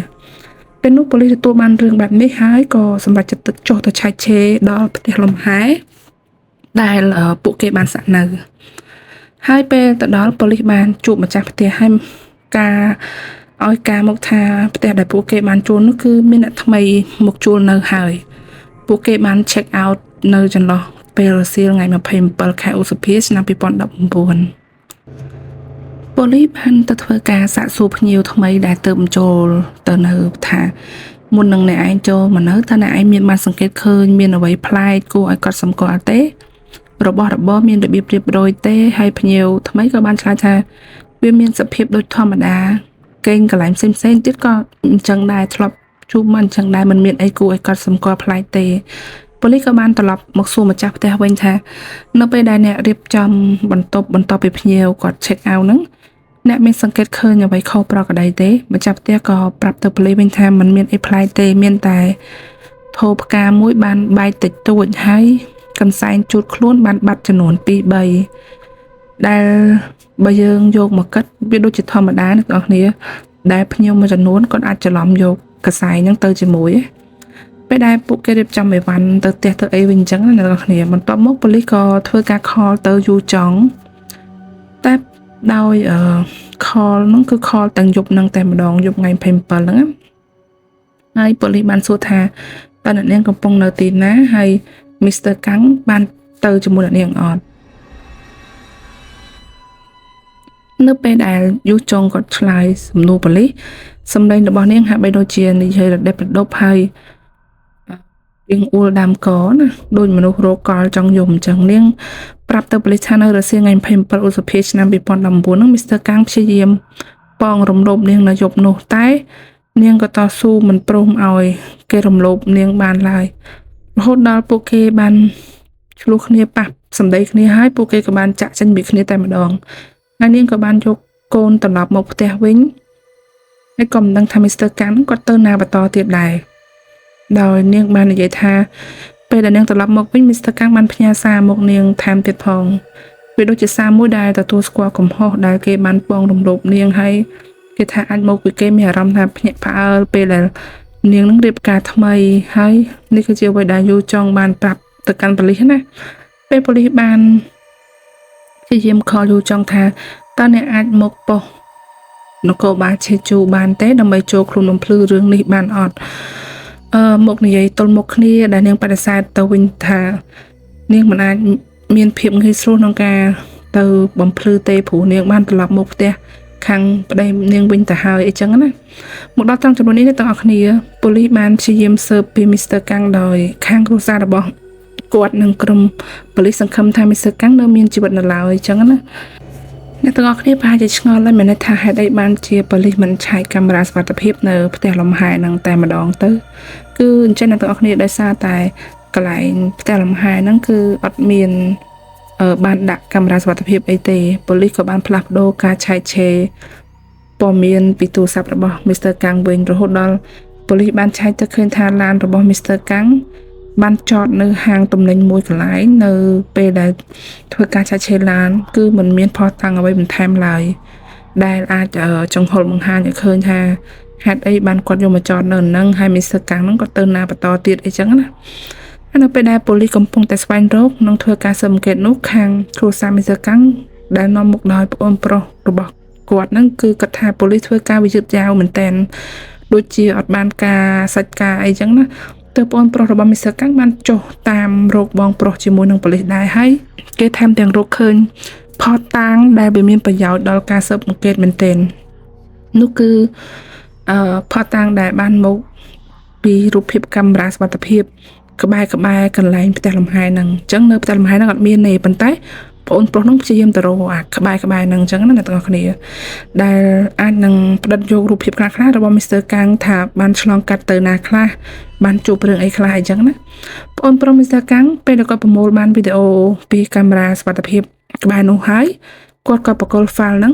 ពេលនោះប៉ូលីសទទួលបានរឿងបែបនេះហើយក៏សម្រាប់ចិត្តចុះទៅឆែកឆេរដល់ផ្ទះលំហែដែលពួកគេបានសាក់នៅហើយពេលទៅដល់ប៉ូលីសបានជួបម្ចាស់ផ្ទះហើយការឲ្យការមកថាផ្ទះដែលពួកគេបានជួលនោះគឺមានអ្នកថ្មីមកជួលនៅហើយពួកគេបាន check out នៅចន្លោះពេលរសៀលថ្ងៃ27ខែឧសភាឆ្នាំ2019ប៉ូលីសបានទៅធ្វើការសាកសួរភ្ញៀវថ្មីដែលទើបចូលទៅនៅថាមុននឹងអ្នកឯងចូលមកនៅតើអ្នកឯងមានបានសង្កេតឃើញមានអ្វីប្លែកគួរឲ្យកត់សម្គាល់ទេរបស់របរមានរបៀបរៀបរយទេហើយភ្ញៀវថ្មីក៏បានឆ្លើយថាវាមានសភាពដូចធម្មតាកេងកន្លែងផ្សេងៗទៀតក៏អញ្ចឹងដែរធ្លាប់ជួបមកអញ្ចឹងដែរមិនមានអីគួរឲ្យកត់សម្គាល់ប្លែកទេប៉ូលីសក៏បានត្រឡប់មកសួរម្ចាស់ផ្ទះវិញថានៅពេលដែលអ្នករៀបចំបន្ទប់ពីភ្ញៀវគាត់ check out ហ្នឹងអ្នកមានសង្កេតឃើញអ្វីខុសប្រក្រតីទេម្ចាស់ផ្ទះក៏ប្រាប់ទៅប៉ូលីសវិញថាมันមានអីប្លែកទេមានតែថូផ្កាមួយបានបែកតិចតួចហើយកន្សែងជូតខ្លួនបានបាត់ចំនួន 2-3 ដែលបើយើងយកមកគិតវាដូចជាធម្មតាអ្នកនរគ្នាដែលភ្ញៀវមួយចំនួនគាត់អាចច្រឡំយកកន្សែងហ្នឹងទៅជាមួយពេលដែលពួកគេរៀបចំអីវ៉ាន់ទៅផ្ទះទៅអីវិញអញ្ចឹងណាអ្នកនរគ្នាបន្ទាប់មកប៉ូលីសក៏ធ្វើការខលទៅយូចង់តែដោយខលហ្នឹងគឺខលទាំងយប់ហ្នឹងតែម្ដងយប់ថ្ងៃ27ហ្នឹងហើយប៉ូលីសបានសួរថាតើអ្នកនាងកំពុងនៅទីណាហើយ Mr. កាំងបានទៅជាមួយអ្នកនាងអត់នៅពេលដែលយូចុងគាត់ឆ្លើយសំណួរប៉ូលីសសម្លេងរបស់នាងហាក់បីដូចជានិយាយរដេបរដប់ហើយរៀងអួលដើមកណាដូចមនុស្សរកកលចង់យំអញ្ចឹងនាងប្រាប់ទៅប៉ូលីសថានៅរសៀលថ្ងៃ27ឧសភាឆ្នាំ2019ហ្នឹង Mr. កាំងព្យាយាមប៉ងរំលោភនាងនៅយប់នោះតែនាងក៏តស៊ូមិនព្រមឲ្យគេរំលោភនាងបានឡើយរហូតដល់ពួកគេបានឆ្លោះគ្នាប៉ះសម្ដីគ្នាហើយពួកគេក៏បានចាក់ចេញពីគ្នាតែម្ដងហើយនាងក៏បានយកកូនត្រឡប់មកផ្ទះវិញហើយក៏មិនដឹងថា Mr. កាំងគាត់ទៅណាបន្តទៀតដែរដោយនាងបាននិយាយថាពេលដែលនាងត្រឡប់មកវិញ Mr. កាំងបានផ្ញើសារមកនាងថែមទៀតផងវាដូចជាសារមួយដែលទទួលស្គាល់កំហុសដែលគេបានពងរំលោភនាងហើយគេថាអាចមកពីគេមានអារម្មណ៍ថាភ្ញាក់ផ្អើលពេលដែលនាងនឹងរៀបការថ្មីហើយនេះគឺជាអ្វីដែលយូចង់បានប្រាប់ទៅកាន់ប៉ូលីសណាពេលប៉ូលីសបានព្យាយាមខលយូចង់ថាតើអ្នកអាចមកប៉ុស្តិ៍នគរបាលឆេជូបានទេដើម្បីចូលខ្លួនបំភ្លឺរឿងនេះបានអត់មកនិយាយទល់មុខគ្នាដែលនាងបដិសេធទៅវិញថានាងមិនអាចមានភាពងាយស្រួលក្នុងការទៅបំភ្លឺទេព្រោះនាងបានត្រឡប់មកផ្ទះ ខាងប្តីនាងវិញទៅហើយអីចឹងណាមកដល់ត្រង់ចំណុចនេះទាំងអស់គ្នាប៉ូលីសបានព្យាយាមស៊ើបពី Mr. កាំងដោយខាងគ្រួសាររបស់គាត់និងក្រុមប៉ូលីសសង្ឃឹមថា Mr. កាំងនៅមានជីវិតនៅឡើយអញ្ចឹងណាអ្នកទាំងអស់គ្នាប្រហែលជាឆ្ងល់ហើយមែនទេថាហេតុអីបានជាប៉ូលីសមិនឆែកកាមេរ៉ាសុវត្ថិភាពនៅផ្ទះលំហែហ្នឹងតែម្ដងទៅគឺអញ្ចឹងអ្នកទាំងអស់គ្នាដោយសារតែកន្លែងផ្ទះលំហែហ្នឹងគឺអត់មានបានដាក់កាមេរ៉ាសុវត្ថិភាពអីទេប៉ូលីសក៏បានផ្លាស់ប្ដូរការឆែកឆេរព័ត៌មានពីទូរស័ព្ទរបស់ Mr. កាំងវិញរហូតដល់ប៉ូលីសបានឆែកទៅឃើញថាឡានរបស់ Mr. កាំងបានចតនៅហាងទំនិញមួយកន្លែងនៅពេលដែលធ្វើការឆែកឆេរឡានគឺមិនមានផុសតាំងអ្វីបន្ថែមឡើយដែលអាចចង្ហុលបង្ហាញឲ្យឃើញថាហេតុអីបានគាត់យកមកចតនៅហ្នឹងហើយ Mr. កាំងហ្នឹងគាត់ទៅណាបន្តទៀតអីចឹងណានៅពេលដែលប៉ូលីសកំពុងតែស្វែងរកនិងធ្វើការស៊ើបអង្កេតនោះខាងគ្រួសារ Mr. កាំងដែលនាំមុខដោយប្អូនប្រុសរបស់គាត់ហ្នឹងគឺគាត់ថាប៉ូលីសធ្វើការវិយឺតយ៉ាវមែនតើដូចជាអត់បានការសាច់ការអីចឹងណាទៅប្អូនប្រុសរបស់ Mr. កាំងបានចុះតាមរកបងប្រុសជាមួយនឹងប៉ូលីសដែរហើយគេថែមទាំងរកឃើញផតតាងដែលវាមានប្រយោជន៍ដល់ការស៊ើបអង្កេតមែនទែននោះគឺផតតាងដែលបានមកពីរូបភាពកាមេរ៉ាសុវត្ថិភាពក្បែរកន្លែងផ្ទះលំហែហ្នឹងអញ្ចឹងនៅផ្ទះលំហែហ្នឹងអត់មានទេប៉ុន្តែបងប្រុសហ្នឹងព្យាយាមទៅរកអាក្បែរហ្នឹងអញ្ចឹងណាអ្នកទាំងអស់គ្នាដែលអាចនឹងផ្ដិតយករូបភាពខ្លះៗរបស់ Mr. កាំងថាបានឆ្លងកាត់ទៅណាខ្លះបានជួបរឿងអីខ្លះអញ្ចឹងណាបងប្រុស Mr. កាំងពេលដែលគាត់ប្រមូលបានវីដេអូពីកាមេរ៉ាសុវត្ថិភាពក្បែរនោះហើយគាត់ក៏បកគល file ហ្នឹង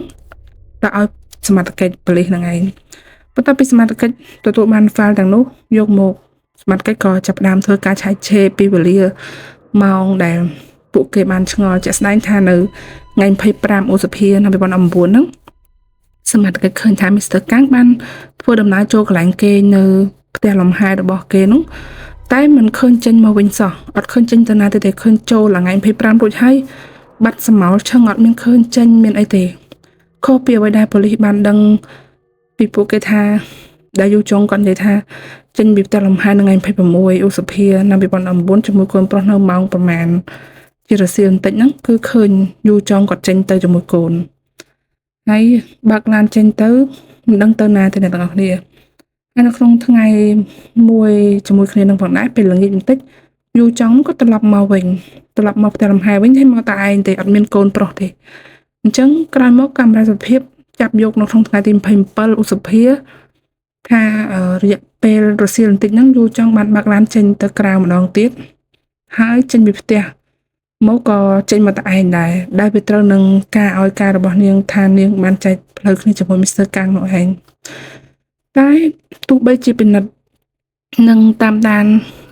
ដាក់ឲ្យសមត្ថកិច្ចប៉ូលីសហ្នឹងឯងបន្ទាប់ពីសមត្ថកិច្ចទទួលបាន file ទាំងនោះយកមកសមត្ថកិច្ចក៏ចាប់ផ្ដើមធ្វើការឆែកឆេរពីវេលាម៉ោងដែលពួកគេបានឆ្ងល់ជាក់ស្ដែងថានៅថ្ងៃ25ឧសភាឆ្នាំ2019ហ្នឹងសមត្ថកិច្ចឃើញថា Mr. កាំងបានធ្វើដំណើរចូលកន្លែងគេនៅផ្ទះលំហែរបស់គេនោះតែមិនឃើញចេញមកវិញសោះអត់ឃើញចេញទៅណាទេឃើញចូលថ្ងៃ25រួចហើយបាត់សមោលឆឹងអត់មានឃើញចេញមានអីទេខុសពីអ្វីដែលប៉ូលីសបានដឹងពីពួកគេថាដែលយូចុងគាត់និយាយថាចេញពីផ្ទះលំហែនៅថ្ងៃ26ឧសភាឆ្នាំ2019ជាមួយកូនប្រុសនៅម៉ោងប្រហែលជារសៀលបន្តិចហ្នឹងគឺឃើញយូចុងគាត់ចេញទៅជាមួយកូនហើយបើកឡានចេញទៅមិនដឹងទៅណាទេអ្នកទាំងអស់គ្នាហើយនៅក្នុងថ្ងៃមួយជាមួយគ្នានឹងផងដែរពេលល្ងាចបន្តិចយូចុងក៏ត្រឡប់មកវិញត្រឡប់មកផ្ទះលំហែវិញហើយមកតែឯងទេអត់មានកូនប្រុសទេអញ្ចឹងក្រោយមកកាមេរ៉ាសុវត្ថិភាពចាប់យកនៅក្នុងថ្ងៃទី27ឧសភាថារយៈពេលរសៀលបន្តិចហ្នឹងយូចុងបានបើកឡានចេញទៅក្រៅម្ដងទៀតហើយចេញពីផ្ទះមកក៏ចេញមកតែឯងដែរដែលវាត្រូវនឹងការឲ្យការរបស់នាងថានាងបានចែកផ្លូវគ្នាជាមួយ Mr. កាំងនោះឯងតែទោះបីជាពិនិត្យនឹងតាមដាន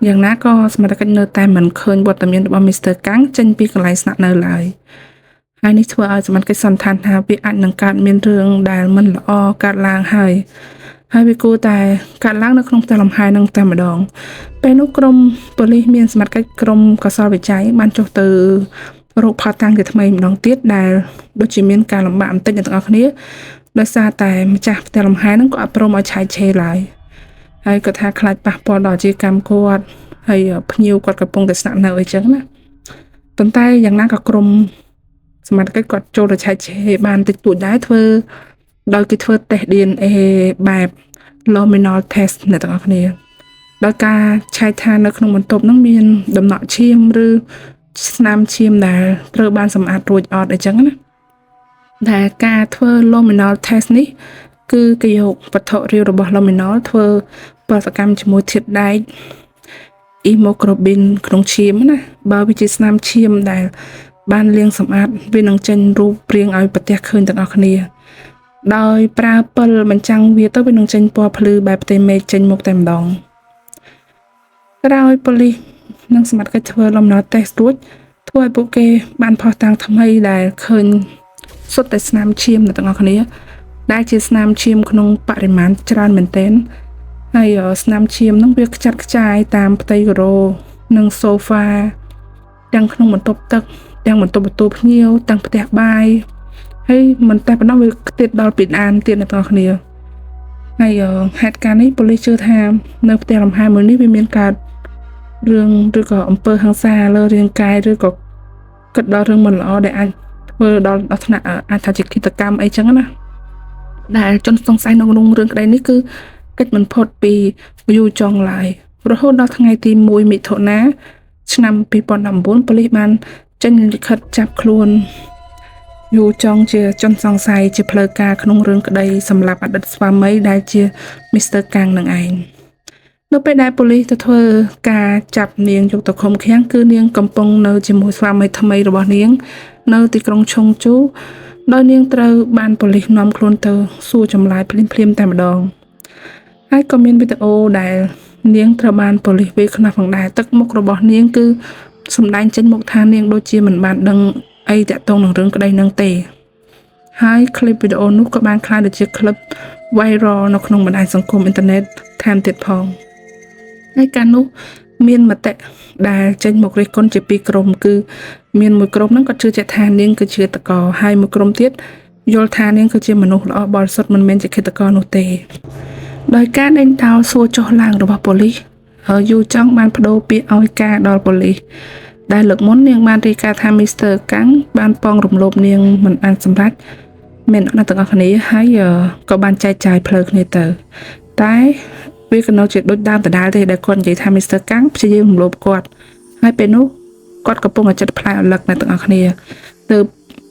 យ៉ាងណាក៏សមត្ថកិច្ចនៅតែមិនឃើញវត្តមានរបស់ Mr. កាំងចេញពីកន្លែងស្នាក់នៅឡើយហើយនេះធ្វើឲ្យសមត្ថកិច្ចសន្និដ្ឋានថាវាអាចនឹងកើតមានរឿងដែលមិនល្អកើតឡើងហើយវាគួរតែកាត់ឡើងនៅក្នុងផ្ទះលំហែនឹងតែម្ដងពេលនោះក្រុមប៉ូលីសមានសមត្ថកិច្ចក្រុមកសលវិច័យបានចុះទៅរកផតតាំងជាថ្មីម្ដងទៀតដែលដូចជាមានការលំបាកបន្តិចអ្នកទាំងអស់គ្នាដោយសារតែម្ចាស់ផ្ទះលំហែនឹងក៏អត់ព្រមឲ្យឆែកឆេរឡើយហើយគាត់ថាខ្លាចប៉ះពាល់ដល់អាជីវកម្មគាត់ហើយភ្ញៀវគាត់កំពុងតែស្នាក់នៅអីចឹងណាប៉ុន្តែយ៉ាងណាក៏ក្រុមសមត្ថកិច្ចគាត់ចូលទៅឆែកឆេរបានតិចតួចដែរធ្វើដោយគេធ្វើតេស្ត DNA បែប luminol test អ្នកទាំងអស់គ្នាដោយការឆែកថានៅក្នុងបន្ទប់ហ្នឹងមានដំណក់ឈាមឬស្នាមឈាមដែលត្រូវបានសម្អាតរួចអត់អីចឹងណាដែលការធ្វើ luminol test នេះគឺគេយកវត្ថុរាវរបស់ luminol ធ្វើប្រតិកម្មជាមួយធាតុដែក hemoglobin ក្នុងឈាមណាបើវាជាស្នាមឈាមដែលបានលាងសម្អាតវានឹងចេញរូបរាងឲ្យប្រទះឃើញទាំងអស់គ្នាដោយប្រើពិលបញ្ចាំងវាទៅវានឹងចេញពណ៌ភ្លឺបែបផ្ទៃមេឃចេញមកតែម្ដងក្រោយប៉ូលីសនិងសមត្ថកិច្ចធ្វើលំណតេស្តរួចធ្វើឲ្យពួកគេបានផុសតាំងថ្មីដែលឃើញសុទ្ធតែស្នាមឈាមទាំងអស់គ្នាដែលជាស្នាមឈាមក្នុងបរិមាណច្រើនមែនទែនហើយស្នាមឈាមហ្នឹងវាខ្ចាត់ខ្ចាយតាមផ្ទៃការ៉ូនិងសូហ្វាទាំងក្នុងបន្ទប់ទឹកទាំងបន្ទប់ទទួលភ្ញៀវទាំងផ្ទះបាយហើយមិនតែប៉ុណ្ណោះវាទៀតដល់ពីអានទៀតអ្នកទាំងអស់គ្នាហើយហេតុការណ៍នេះប៉ូលីសជឿថានៅផ្ទះលំហែមួយនេះវាមានកើតរឿងឬក៏អំពើហិង្សាលើរាងកាយឬក៏គិតដល់រឿងមិនល្អដែលអាចធ្វើដល់ថ្នាក់អាចថាជាឃាតកម្មអីចឹងណា ដែលជនសង្ស័យនៅក្នុងរឿងក្តីនេះគឺកិច្ចមិនផុតពីយូចុងឡើយរហូតដល់ថ្ងៃទី1មិថុនាឆ្នាំ2019ប៉ូលីសបានចេញលិខិតចាប់ខ្លួនយូចុងជាជនសង្ស័យជាផ្លូវការក្នុងរឿងក្តីសម្លាប់អតីតស្វាមីដែលជា Mr. កាំងនឹងឯងនៅពេលដែលប៉ូលីសទៅធ្វើការចាប់នាងយកទៅឃុំឃាំងគឺនាងកំពុងនៅជាមួយស្វាមីថ្មីរបស់នាងនៅទីក្រុងឆុងជូដោយនាងត្រូវបានប៉ូលីសនាំខ្លួនទៅសួរចម្លើយភ្លាមៗតែម្ដងហើយក៏មានវីដេអូដែលនាងត្រូវបានប៉ូលីសវាយខ្នោះផងដែរទឹកមុខរបស់នាងគឺសម្ដែងចេញមុខថានាងដូចជាមិនបានដឹងអីតាក់ទងនឹងរឿងក្តីនឹងទេហើយคลิปវីដេអូនោះក៏បានក្លាយទៅជាคลิป viral នៅក្នុងបណ្ដាញសង្គមអ៊ីនធឺណិតថែមទៀតផងហើយកាលនោះមានមតិដែលចេញមករិះគន់ជាពីរក្រុមគឺមានមួយក្រុមហ្នឹងគាត់ជឿជាក់ថានាងគឺជាឃាតករហើយមួយក្រុមទៀតយល់ថានាងគឺជាមនុស្សល្អបរិសុទ្ធមិនមែនជាឃាតករនោះទេដោយការដេញដោលសួរចុះឡើងរបស់ប៉ូលីសយូចង់បានបដូរពាក្យឲ្យការដល់ប៉ូលីសដែលលើកមុននាងបានរាយការណ៍ថា Mr. កាំងបានប៉ងរំលោភនាងមិនបានសម្រេចមានអ្នកទាំងអស់គ្នាហើយក៏បានចែកចាយផ្លូវគ្នាទៅតែវាក៏នៅជាដូចដើមដដែលទេដែលគាត់និយាយថា Mr. កាំងព្យាយាមរំលោភគាត់ហើយពេលនោះគាត់កំពុងតែចិត្តផ្លែអលឹកអ្នកទាំងអស់គ្នាទៅ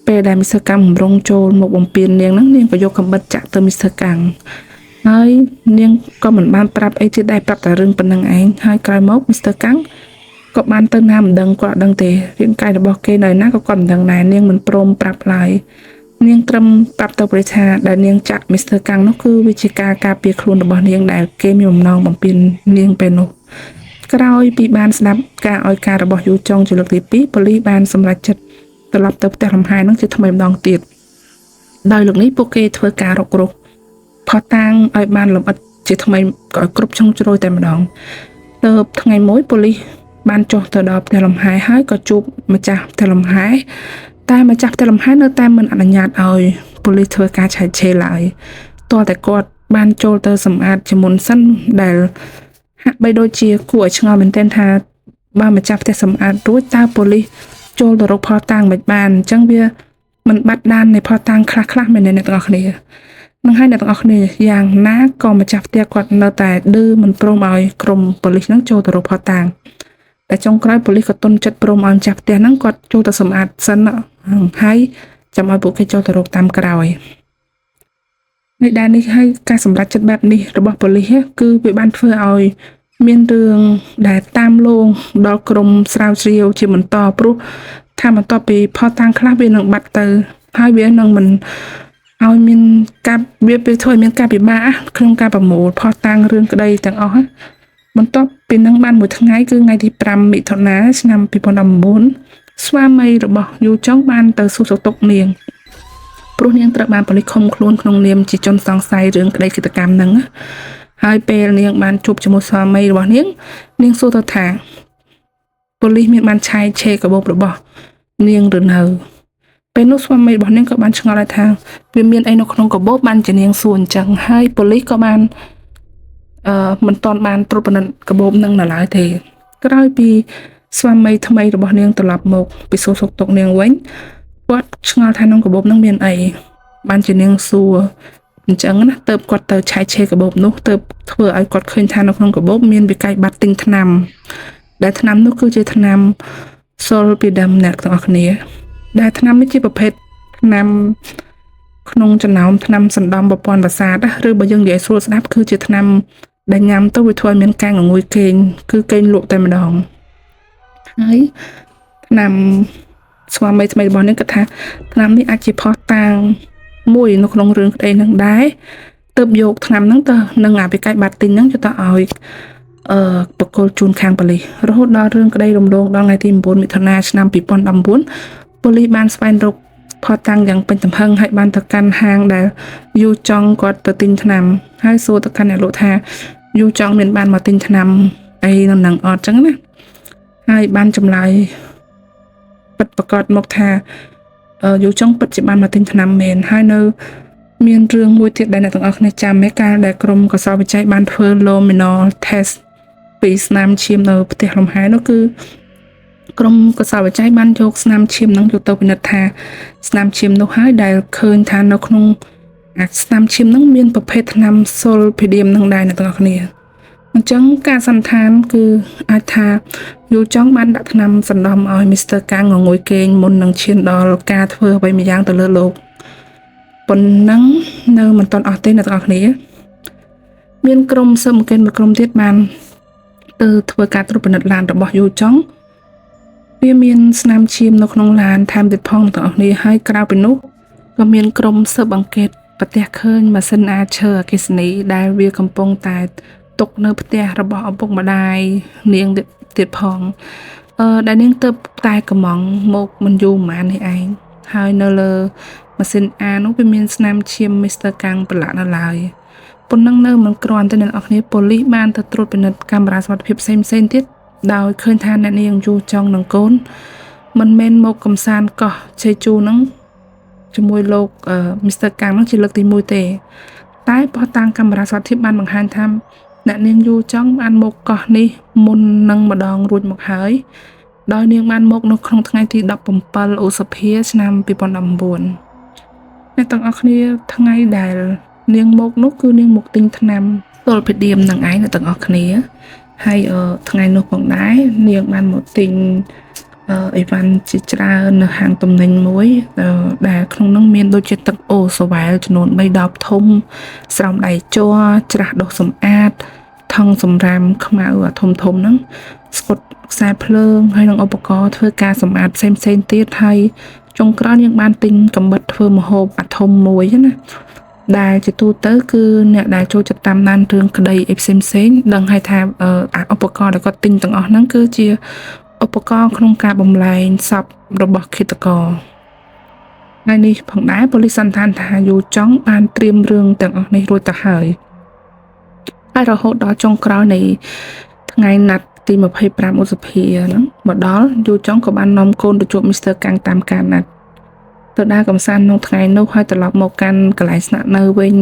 ពេលដែល Mr. កាំងរងចូលមកបំពេញនាងហ្នឹងនាងក៏យកកំបិតចាក់ទៅ Mr. កាំងហើយនាងក៏មិនបានប្រាប់អីទៀតដែរប្រាប់តែរឿងប៉ុណ្្នឹងឯងហើយក្រោយមក Mr. កាំងក៏បានទៅណាមិនដឹងគាត់អត់ដឹងទេរាងកាយរបស់គេនៅណាក៏គាត់មិនដឹងដែរនាងមិនព្រមប្រាប់ឡើយនាងត្រឹមប្រាប់ទៅប្រធាដែលនាងចាក់ Mr. កាំងនោះគឺវាជាការការពារខ្លួនរបស់នាងដែលគេមានបំណងបំពេញនាងពេលនោះក្រោយពីបានស្ដាប់ការឲ្យការរបស់យូចុងជាលើកទី2ប៉ូលីសបានសម្រេចចិត្តត្រឡប់ទៅផ្ទះលំហែនឹងជាថ្មីម្ដងទៀតដោយលោកនេះពួកគេធ្វើការរករុកផតតាំងឲ្យបានលម្អិតជាថ្មីក៏គ្រប់ជ្រុងជ្រោយតែម្ដងទៅថ្ងៃមួយប៉ូលីសបានចុះទៅដល់ផ្ទះលំហែហើយក៏ជួបម្ចាស់ផ្ទះលំហែតែម្ចាស់ផ្ទះលំហែនៅតែមិនអនុញ្ញាតឲ្យប៉ូលីសធ្វើការឆែកឆេរឡើយទាល់តែគាត់បានចូលទៅសម្អាតជាមុនសិនដែលហាក់បីដូចជាគួរឲ្យឆ្ងល់មែនទែនថាបើម្ចាស់ផ្ទះសម្អាតរួចតើប៉ូលីសចូលទៅរកផតតាំងមិនបានអញ្ចឹងវាមិនបាត់ដាននៃផតតាំងខ្លះមែនទេអ្នកទាំងអស់គ្នានឹងឲ្យអ្នកទាំងអស់គ្នាយ៉ាងណាក៏ម្ចាស់ផ្ទះគាត់នៅតែឌឺមិនព្រមឲ្យក្រុមប៉ូលីសនឹងចូលទៅរកផតតាំងតែចុងក្រោយប៉ូលីសក៏ទុនចិត្តព្រមឲ្យម្ចាស់ផ្ទះហ្នឹងគាត់ចូលទៅសម្អាតសិនហើយចាំឲ្យពួកគេចូលទៅរកតាមក្រោយនៅដែរនេះហើយការសម្រេចចិត្តបែបនេះរបស់ប៉ូលីសគឺវាបានធ្វើឲ្យមានរឿងដែលតាមលងដល់ក្រុមស្រាវជ្រាវជាបន្តព្រោះថាបន្ទាប់ពីផតតាំងខ្លះវានឹងបាត់ទៅហើយវានឹងមិនឲ្យមានការវាពេលធ្វើឲ្យមានការពិបាកក្នុងការប្រមូលផតតាំងរឿងក្តីទាំងអស់បន្ទាប់ពីនឹងបានមួយថ្ងៃគឺថ្ងៃទី5មិថុនាឆ្នាំ2019ស្វាមីរបស់យូចុងបានទៅសួរសុខទុក្ខនាងព្រោះនាងត្រូវបានប៉ូលីសឃុំខ្លួនក្នុងនាមជាជនសង្ស័យរឿងក្តីឃាតកម្មហ្នឹងហើយពេលនាងបានជួបជាមួយស្វាមីរបស់នាងសួរទៅថាប៉ូលីសមានបានឆែកឆេរកាបូបរបស់នាងឬនៅពេលនោះស្វាមីរបស់នាងក៏បានឆ្ងល់ថាវាមានអីនៅក្នុងកាបូបបានជានាងសួរអញ្ចឹងហើយប៉ូលីសក៏បានមិនទាន់បានត្រួតពិនិត្យកាបូបនឹងនៅឡើយទេក្រោយពីស្វាមីថ្មីរបស់នាងត្រឡប់មកពីសួរសុខទុក្ខនាងវិញគាត់ឆ្ងល់ថាក្នុងកាបូបនឹងមានអីបានជានាងសួរអញ្ចឹងណាទៅគាត់ទៅឆែកឆេរកាបូបនោះទៅធ្វើឲ្យគាត់ឃើញថានៅក្នុងកាបូបមានវិក័យប័ណ្ណទិញថ្នាំដែលថ្នាំនោះគឺជាថ្នាំ Solpidem អ្នកទាំងអស់គ្នាដែលថ្នាំនេះជាប្រភេទថ្នាំក្នុងចំណោមថ្នាំសណ្ដំប្រព័ន្ធប្រសាទឬបើយើងនិយាយស្រួលស្ដាប់គឺជាថ្នាំដែលញ៉ាំទៅវាធ្វើឲ្យមានការងងុយគេងគឺគេងលក់តែម្ដងហើយថ្នាំស្វាមីថ្មីរបស់នេះគាត់ថាថ្នាំនេះអាចជាផុសតាងមួយនៅក្នុងរឿងក្តីនឹងដែរទើបយកថ្នាំហ្នឹងទៅនឹងអាវិក័យប័ណ្ណទិញហ្នឹងទៅឲ្យបកគលជូនខាងប៉ូលីសរហូតដល់រឿងក្តីរំលងដល់ថ្ងៃទី9មិថុនាឆ្នាំ2019ប៉ូលីសបានស្វែងរកផតតាំងយ៉ាងពេញទំហឹងហើយបានទៅកាន់ហាងដែលយូចង់គាត់ទៅទិញថ្នាំហើយសួរទៅកាន់អ្នកលក់ថាយូចង់មានបានមកទិញថ្នាំអីនៅនឹងអត់ចឹងណាហើយបានចម្លើយពិតប្រកបមកថាយូចង់ពិតជាបានមកទិញថ្នាំមែនហើយនៅមានរឿងមួយទៀតដែលអ្នកទាំងអស់គ្នាចាំឯកាលដែលក្រុមកសោវិច័យបានធ្វើ luminol test ពីស្នាមឈាមនៅផ្ទះលំហែនោះគឺក្រុមកសោវិច័យបានយកស្នាមឈាមនឹងយកទៅពិនិត្យថាស្នាមឈាមនោះហើយដែលឃើញថានៅក្នុង ស្នាមឈាមហ្នឹងមានប្រភេទថ្នាំសូលភីឌៀមនឹងដែរអ្នកទាំងអស់គ្នាអញ្ចឹងការសន្និដ្ឋានគឺអាចថាយូចង់បានដាក់ថ្នាំសណ្ដំឲ្យមីស្ទ័រកាំងងងុយគេងមុននឹងឈានដល់ការធ្វើអ្វីម្យ៉ាងទៅលើលោកប៉ុណ្ណឹងនៅមិនទាន់អស់ទេអ្នកទាំងអស់គ្នាមានក្រុមស៊ើបអង្កេតមួយក្រុមទៀតបានទៅធ្វើការត្រួតពិនិត្យឡានរបស់យូចង់វាមានស្នាមឈាមនៅក្នុងឡានថែមទៀតផងអ្នកទាំងអស់គ្នាហើយក្រៅពីនោះក៏មានក្រុមស៊ើបអង្កេតប្រទះឃើញម៉ាស៊ីនអាឈើអគ្គិសនីដែលវាកំពុងតែទុកនៅផ្ទះរបស់ឪពុកម្ដាយនាងទៀតផងដែលនាងទៅតែកំងមកមិនយូរប៉ុន្មាននេះឯងហើយនៅលើម៉ាស៊ីនអានោះវាមានស្នាមឈាមមីស្ទ័រកាំងប្រឡាក់នៅឡើយប៉ុណ្ណឹងនៅមិនគ្រាន់ទេអ្នកនរគ្នាប៉ូលីសបានទៅត្រួតពិនិត្យកាមេរ៉ាសុវត្ថិភាពផ្សេងៗទៀតដោយឃើញថាអ្នកនាងយូចង់នឹងកូនមិនមែនមកកំសាន្តកោះជ័យជូនឹងជាមួយលោកមីស្ទ័រកាំងនឹងជាលើកទី1ទេតែបោះតាំងកាមេរ៉ាសុវត្ថិភាពបានបង្ហាញថាអ្នកនាងយូចង់បានមកកោះនេះមុននឹងម្ដងរួចមកហើយដោយនាងបានមកនៅក្នុងថ្ងៃទី17ឧសភាឆ្នាំ2019អ្នកទាំងអស់គ្នាថ្ងៃដែលនាងមកនោះគឺនាងមកទិញថ្នាំសូលភីឌៀមនឹងឯងអ្នកទាំងអស់គ្នាហើយថ្ងៃនោះផងដែរនាងបានមកទិញអីវ៉ាន់ជាច្រើននៅហាងទំនិញមួយដែលក្នុងនោះមានដូចជាទឹកអូសវ៉ែលចំនួន3ដបធំស្រោមដៃជ័រច្រាសដុសសម្អាតថង់សម្រាមខ្មៅធំហ្នឹងស្កុតខ្សែភ្លើងហើយនឹងឧបករណ៍ធ្វើការសម្អាតផ្សេងទៀតហើយចុងក្រោយនាងបានទិញកាំបិតធ្វើម្ហូបអាធំមួយណាដែលជាទូទៅគឺអ្នកដែលចូលចិត្តតាមដានរឿងក្តីអីផ្សេងដឹងហើយថាឧបករណ៍ដែលគាត់ទិញទាំងអស់ហ្នឹងគឺជាឧបករណ៍ក្នុងការបំលែងសពរបស់ឃាតករថ្ងៃនេះផងដែរប៉ូលីសសន្និដ្ឋានថាយូចង់បានត្រៀមរឿងទាំងអស់នេះរួចទៅហើយរហូតដល់ចុងក្រោយនៃថ្ងៃណាត់ទី25ឧសភាហ្នឹងមកដល់យូចង់ក៏បាននាំកូនទៅជួបមីស្ទ័រកាំងតាមការណាត់ទៅដើរកំសាន្តក្នុងថ្ងៃនោះហើយត្រឡប់មកកាន់កន្លែងស្នាក់នៅវិញ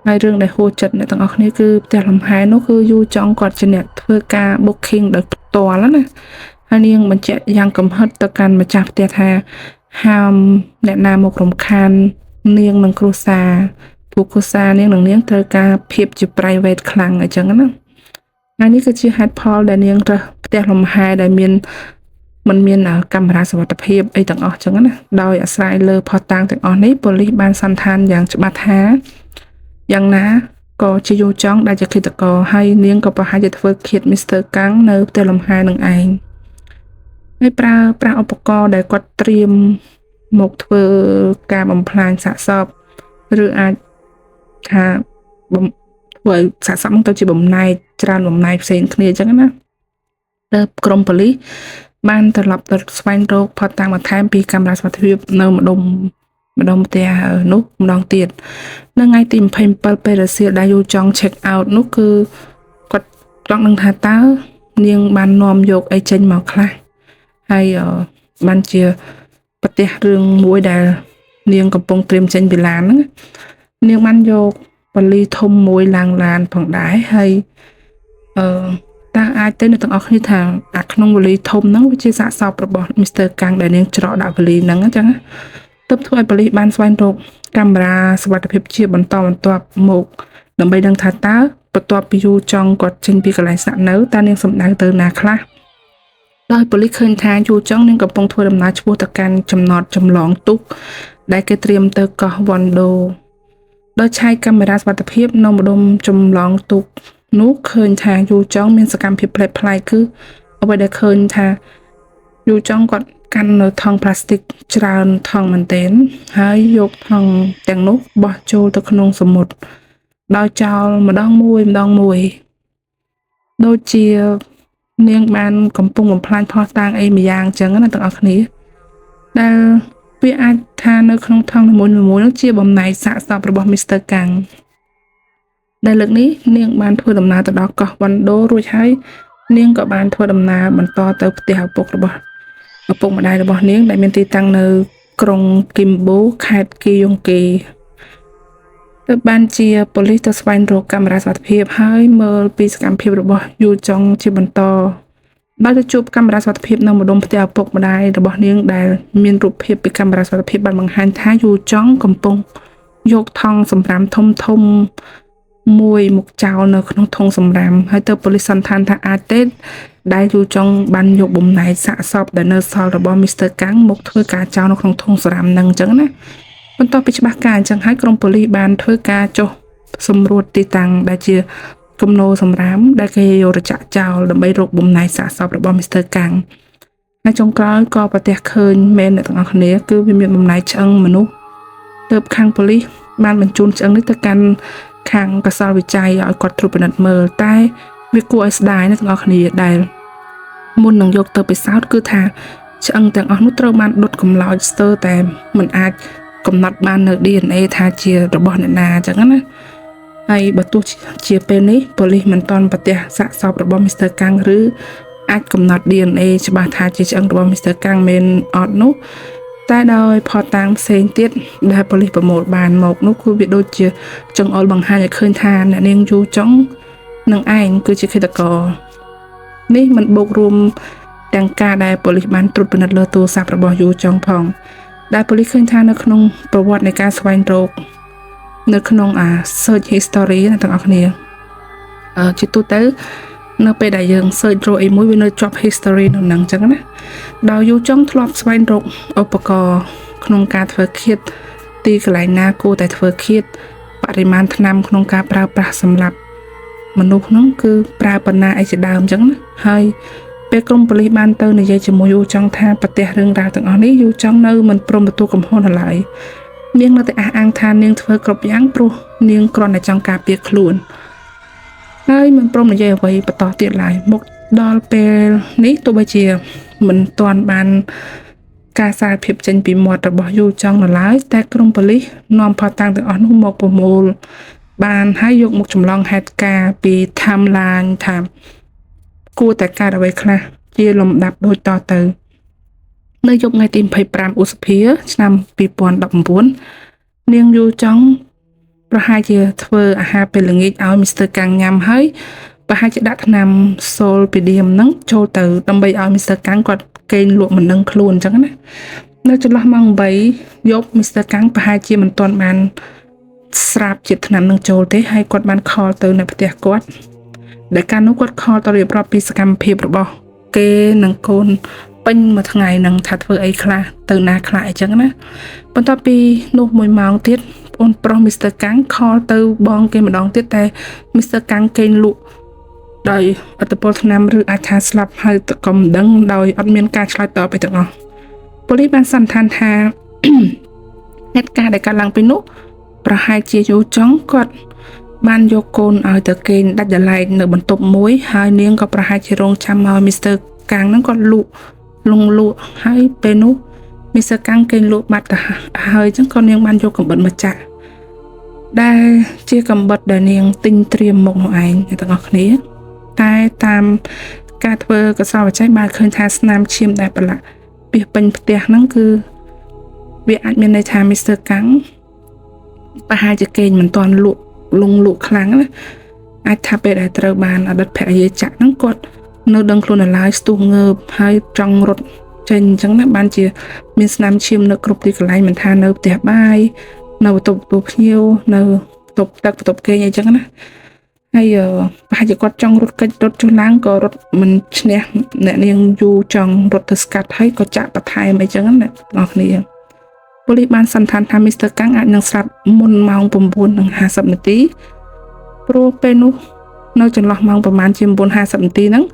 ហើយរឿងដែលហួសចិត្តអ្នកទាំងអស់គ្នាគឺផ្ទះលំហែនោះគឺយូចង់គាត់ជាអ្នកធ្វើការ booking ដោយផ្ទាល់ណាហើយនាងបញ្ជាក់យ៉ាងកំហិតទៅកាន់ម្ចាស់ផ្ទះថាហាមអ្នកណាមករំខាននាងនិងគ្រួសារពួកគ្រួសារនាងនិងនាងត្រូវការភាពជា private ខ្លាំងអញ្ចឹងណាហើយនេះគឺជាហេតុផលដែលនាងរើសផ្ទះលំហែដែលមិនមានកាមេរ៉ាសុវត្ថិភាពអីទាំងអស់អញ្ចឹងណាដោយអាស្រ័យលើភស្តុតាងទាំងអស់នេះប៉ូលីសបានសន្និដ្ឋានយ៉ាងច្បាស់ថាយ៉ាងណាក៏ជាយូចង់ដែលជាឃាតករហើយនាងក៏ប្រហែលជាធ្វើឃាតមីស្ទ័រកាំងនៅផ្ទះលំហែនឹងឯងហើយប្រើប្រាស់ឧបករណ៍ដែលគាត់ត្រៀមមកធ្វើការបំផ្លាញសាកសពឬអាចថាធ្វើឲ្យសាកសពនឹងទៅជាបំណែកច្រើនបំណែកផ្សេងគ្នាអញ្ចឹងណាទៅក្រុមប៉ូលីសបានត្រឡប់ទៅស្វែងរកផុសតាំងបន្ថែមពីកាមេរ៉ាសុវត្ថិភាពនៅម្ដុំផ្ទះនោះម្ដងទៀតនៅថ្ងៃទី27ពេលរសៀលដែលយូចង់ check out នោះគឺគាត់ចង់នឹងថាតើនាងបាននាំយកអីចេញមកខ្លះហើយបានជាប្រទះរឿងមួយដែលនាងកំពុងត្រៀមចេញពីឡានហ្នឹងនាងបានយកបលីធំមួយឡើងឡានផងដែរហើយតើអាចទៅអ្នកទាំងអស់គ្នាថាអាក្នុងវលីធំហ្នឹងវាជាសាកសពរបស់មីស្ទ័រកាំងដែលនាងច្រកដាក់វលីហ្នឹងអញ្ចឹងទើបធ្វើឲ្យប៉ូលីសបានស្វែងរកកាមេរ៉ាសុវត្ថិភាពជាបន្តបន្ទាប់មកដើម្បីដឹងថាតើបន្ទាប់ពីយូចង់គាត់ចេញពីកន្លែងស្នាក់នៅតើនាងសម្ដៅទៅណាខ្លះដោយប៉ូលីសឃើញថាយូចង់នាងកំពុងធ្វើដំណើរឆ្ពោះទៅកាន់ចំណតចម្លងទូកដែលគេត្រៀមទៅកោះវ៉ាន់ដូដោយឆាយកាមេរ៉ាសុវត្ថិភាពនៅម្ដុំចម្លងទូកនោះឃើញថាយូចង់មានសកម្មភាពប្លែកៗគឺអ្វីដែលឃើញថាយូចង់គាត់កាន់នៅថង់ប្លាស្ទិកច្រើនថង់មែនទែនហើយយកថង់ទាំងនោះបោះចូលទៅក្នុងសមុទ្រដោយចោលម្ដងមួយដូចជានាងបានកំពុងបំផ្លាញផុសតាងអីម្យ៉ាងអញ្ចឹងណាទាំងអស់គ្នាដែលវាអាចថានៅក្នុងថង់នីមួយៗនោះជាបំណែកសាកសពរបស់មីស្ទ័រកាំងដែលលើកនេះនាងបានធ្វើដំណើរទៅដល់កោះវ៉ាន់ដូរួចហើយនាងក៏បានធ្វើដំណើរបន្តទៅផ្ទះឪពុកម្ដាយរបស់នាងដែលមានទីតាំងនៅក្រុងគីមបូខេត្តគីយ៉ុងគីទៅបានជាប៉ូលីសទៅស្វែងរកកាមេរ៉ាសុវត្ថិភាពហើយមើលពីសកម្មភាពរបស់យូចង់ជាបន្តដោយទៅជួបកាមេរ៉ាសុវត្ថិភាពនៅម្ដុំផ្ទះឪពុកម្ដាយរបស់នាងដែលមានរូបភាពពីកាមេរ៉ាសុវត្ថិភាពបានបង្ហាញថាយូចង់កំពុង យកថងសម្រាមធំមួយមកចោលនៅក្នុងធុងសម្រាមហើយទៅប៉ូលីសសន្និដ្ឋានថាអាចទេដែលយូចុងបានយកបំណែកសាកសពដែលនៅសល់របស់មីស្ទ័រកាំងមកធ្វើការចោលនៅក្នុងធុងសម្រាមនឹងអញ្ចឹងណាបន្ទាប់ពីច្បាស់ការអញ្ចឹងហើយក្រុមប៉ូលីសបានធ្វើការចុះសម្រួលទីតាំងដែលជាគំនរសម្រាមដែលគេយករចាក់ចោលដើម្បីរកបំណែកសាកសពរបស់មីស្ទ័រកាំងហើយចុងក្រោយក៏ប្រទះឃើញមែនអ្នកទាំងអស់គ្នាគឺវាមានបំណែកឆ្អឹងមនុស្សទើបខាងប៉ូលីសបានបញ្ជូនឆ្អឹងនេះទៅកាន់ខាងកសលវិច័យឲ្យគាត់ត្រួតពិនិត្យមើលតែវាគួរឲ្យស្ដាយណាស់ទាំងអស់គ្នាដែលមុននឹងយកទៅពិសោធន៍គឺថាឆ្អឹងទាំងអស់នោះត្រូវបានដុតកម្លោចស្ទើរតែមិនអាចកំណត់បាននៅ DNA ថាជារបស់អ្នកណាអញ្ចឹងណាហើយបើទោះជាពេលនេះប៉ូលីសមិនទាន់ប្រទះសាកសពរបស់មីស្ទ័រកាំងឬអាចកំណត់ DNA ច្បាស់ថាជាឆ្អឹងរបស់មីស្ទ័រកាំងមែនអត់នោះតែដោយផតតាំងផ្សេងទៀតដែលប៉ូលីសប្រមូលបានមកនោះគឺវាដូចជាចង្អុលបង្ហាញឲ្យឃើញថាអ្នកនាងយូចុងនឹងឯងគឺជាឃាតករនេះមិនបូករួមទាំងការដែលប៉ូលីសបានត្រួតពិនិត្យលើទូរស័ព្ទរបស់យូចុងផងដែលប៉ូលីសឃើញថានៅក្នុងប្រវត្តិនៃការស្វែងរកនៅក្នុងsearch history ណាទាំងអស់គ្នាជាទូទៅនៅពេលដែលយើង search រកអីមួយវានៅជាប់ history នៅហ្នឹងអញ្ចឹងណាដោយយូចុងធ្លាប់ស្វែងរកឧបករណ៍ក្នុងការធ្វើឃាតទីកន្លែងណាគួរតែធ្វើឃាតបរិមាណថ្នាំក្នុងការប្រើប្រាស់សម្រាប់មនុស្សហ្នឹងគឺប្រើប៉ុណ្ណាអីជាដើមអញ្ចឹងណាហើយពេលក្រុមប៉ូលីសបានទៅនិយាយជាមួយយូចុងថាប្រទេសរឿងរ៉ាវទាំងអស់នេះយូចុងនៅមិនព្រមទទួលកំហុសឡើយនាងនៅតែអះអាងថានាងធ្វើគ្រប់យ៉ាងព្រោះនាងគ្រាន់តែចង់ការពារខ្លួនហើយមិនព្រមនិយាយអ្វីបន្តទៀតឡើយមកដល់ពេលនេះទោះបីជាមិនទាន់បានការសារភាពចេញពីមាត់របស់យូចុងនៅឡើយតែក្រុមប៉ូលីសនាំផតតាំងទាំងអស់នោះមកប្រមូលបានហើយយកមកចម្លងហេតុការណ៍ពី timeline ថាគួរតែកើតអ្វីខ្លះជាលំដាប់ដូចតទៅនៅយប់ថ្ងៃទី25ឧសភាឆ្នាំ2019នាងយូចុងប្រហែលជាធ្វើអាហារពេលល្ងាចឲ្យមីស្ទ័រកាំងញ៉ាំហើយប្រហែលជាដាក់ថ្នាំសូលពីឌីមហ្នឹងចូលទៅដើម្បីឲ្យមីស្ទ័រកាំងគាត់គេងលក់មិនដឹងខ្លួនអញ្ចឹងណានៅចន្លោះម៉ោង8យប់មីស្ទ័រកាំងប្រហែលជាមិនទាន់បានស្រាប់ជាតិថ្នាំនឹងចូលទេហើយគាត់បានខលទៅនៅផ្ទះគាត់ដែលកាលនោះគាត់ខលទៅរៀបរាប់ពីសកម្មភាពរបស់គេនិងកូនពេញមួយថ្ងៃនឹងថាធ្វើអីខ្លះទៅណាខ្លះអីចឹងណាបន្ទាប់ពីនោះ1ម៉ោងទៀតបងប្រុសមីស្ទ័រកាំងខលទៅបងគេម្ដងទៀតតែមីស្ទ័រកាំងគេងលក់ដោយអត្តពលថ្នាំឬអាចថាស្លាប់ហើយក៏មិនដឹងដោយអត់មានការឆ្លើយតបពីទាំងអស់ប៉ូលីសបានសន្និដ្ឋានថាហេតុការណ៍ដែលកើតឡើងពីនោះប្រហែលជាយូចុងគាត់បានយកកូនឲ្យទៅគេងដាច់ដライនៅបន្ទប់មួយហើយនាងក៏ប្រហែលជារងចាំឲ្យមីស្ទ័រកាំងហ្នឹងគាត់លក់ហើយពេលនោះមីស្ទ័រកាំងគេងលក់បាត់ទៅហើយអញ្ចឹងក៏នាងបានយកកំបិតមកចាក់ដែលជាកំបិតដែលនាងទិញត្រៀមមកនោះឯងទាំងអស់គ្នាតែតាមការធ្វើកសោវិច័យបានឃើញថាស្នាមឈាមដែលប្រឡាក់ពីពេញផ្ទះហ្នឹងគឺវាអាចមានន័យថាមីស្ទ័រកាំងប្រហែលជាគេងមិនទាន់លក់ខ្លាំងណាអាចថាពេលដែលត្រូវបានអតីតភរិយាចាក់ហ្នឹងគាត់នៅដឹងខ្លួនឡើយស្ទុះងើបហើយចង់រត់ចេញអញ្ចឹងណាបានជាមានស្នាមឈាមនៅគ្រប់ទីកន្លែងមិនថានៅផ្ទះបាយនៅបន្ទប់ទទួលភ្ញៀវនៅបន្ទប់ទឹកបន្ទប់គេងអីចឹងណាហើយប្រហែលជាគាត់ចង់រត់កិច្ចរត់ចុះឡើងក៏រត់មិនឈ្នះអ្នកនាងយូចង់រត់ទៅស្កាត់ហើយក៏ចាក់បន្ថែមអីចឹងណាអ្នកនរគ្នាប៉ូលីសបានសន្និដ្ឋានថាមីស្ទ័រកាំងអាចនឹងស្លាប់មុនម៉ោង 9:50 នាទីព្រោះពេលនោះនៅចន្លោះម៉ោងប្រហែលជា 9:50 នាទីហ្នឹង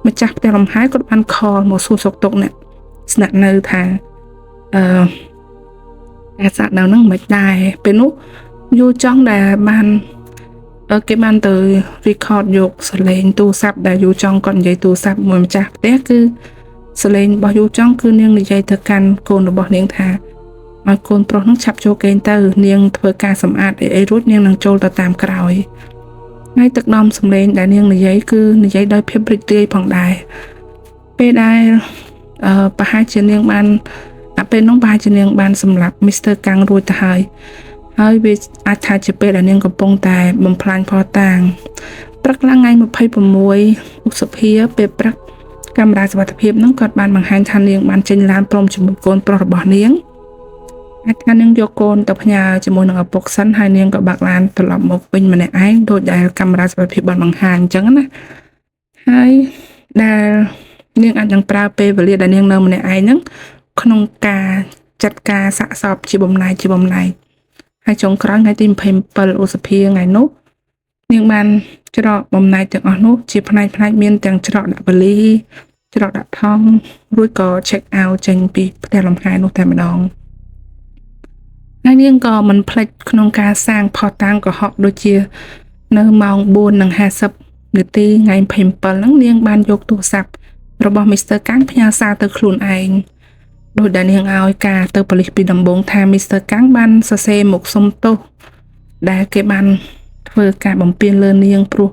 ម្ចាស់ផ្ទះលំហែគាត់បានខលមកសួរសុខទុក្ខអ្នកស្នាក់នៅថាការសាកនៅហ្នឹងមិនដែរពេលនោះយូចង់ដែលបានគេបានទៅ record យកសលេងទូរស័ព្ទដែលយូចង់គាត់និយាយទូរស័ព្ទមួយម្ចាស់ផ្ទះគឺសលេងរបស់យូចង់គឺនាងនិយាយទៅកាន់កូនរបស់នាងថាឲ្យកូនប្រុសនឹងឆាប់ចូលគេងទៅនាងធ្វើការសម្អាតអីរួចនាងនឹងចូលទៅតាមក្រោយហើយទឹកដមសំឡេងដែលនាងនិយាយគឺនិយាយដោយភាពរីករាយផងដែរពេលដែលប្រហែលជានាងបានពេលនោះប្រហែលជានាងបានសម្លាប់មីស្ទ័រកាំងរួចទៅហើយវាអាចថាជាពេលដែលនាងកំពុងតែបំផ្លាញផតាំងព្រឹកឡើងថ្ងៃ26ឧសភាពេលព្រឹកកាមេរ៉ាសុវត្ថិភាពហ្នឹងគាត់បានបង្ហាញថានាងបានចេញឡានព្រមជាមួយកូនប្រុសរបស់នាង អាចថានាងយកកូនទៅផ្ញើជាមួយនឹងឪពុកសិនហើយនាងក៏បាក់ឡានត្រឡប់មកវិញម្នាក់ឯងដោយដែលកាមេរ៉ាសុវត្ថិភាពបានបង្ហាញអញ្ចឹងណាហើយដែលនាងអាចនឹងប្រើពេលវេលាដែលនាងនៅម្នាក់ឯងហ្នឹងក្នុងការចាត់ការសាកសពជាបំណែកហើយចុងក្រោយថ្ងៃទី27ឧសភាថ្ងៃនោះនាងបានច្រកបំណែកទាំងអស់នោះជាផ្នែកមានទាំងច្រកដាក់បលីច្រកដាក់ថង់រួចក៏ check out ចេញពីផ្ទះលំហែនោះតែម្ដងហើយនាងក៏មិនភ្លេចក្នុងការសាងផុសតាំងកុហកដូចជានៅម៉ោង 4:50 នាទីថ្ងៃ27ហ្នឹងនាងបានយកទូរស័ព្ទរបស់ Mr. កាំងផ្ញើសារទៅខ្លួនឯងដោយដែលនាងឲ្យការទៅប៉ូលីសពីដំបូងថា Mr. កាំងបានសរសេរមកសុំទោសដែលគេបានធ្វើការបំពានលើនាងព្រោះ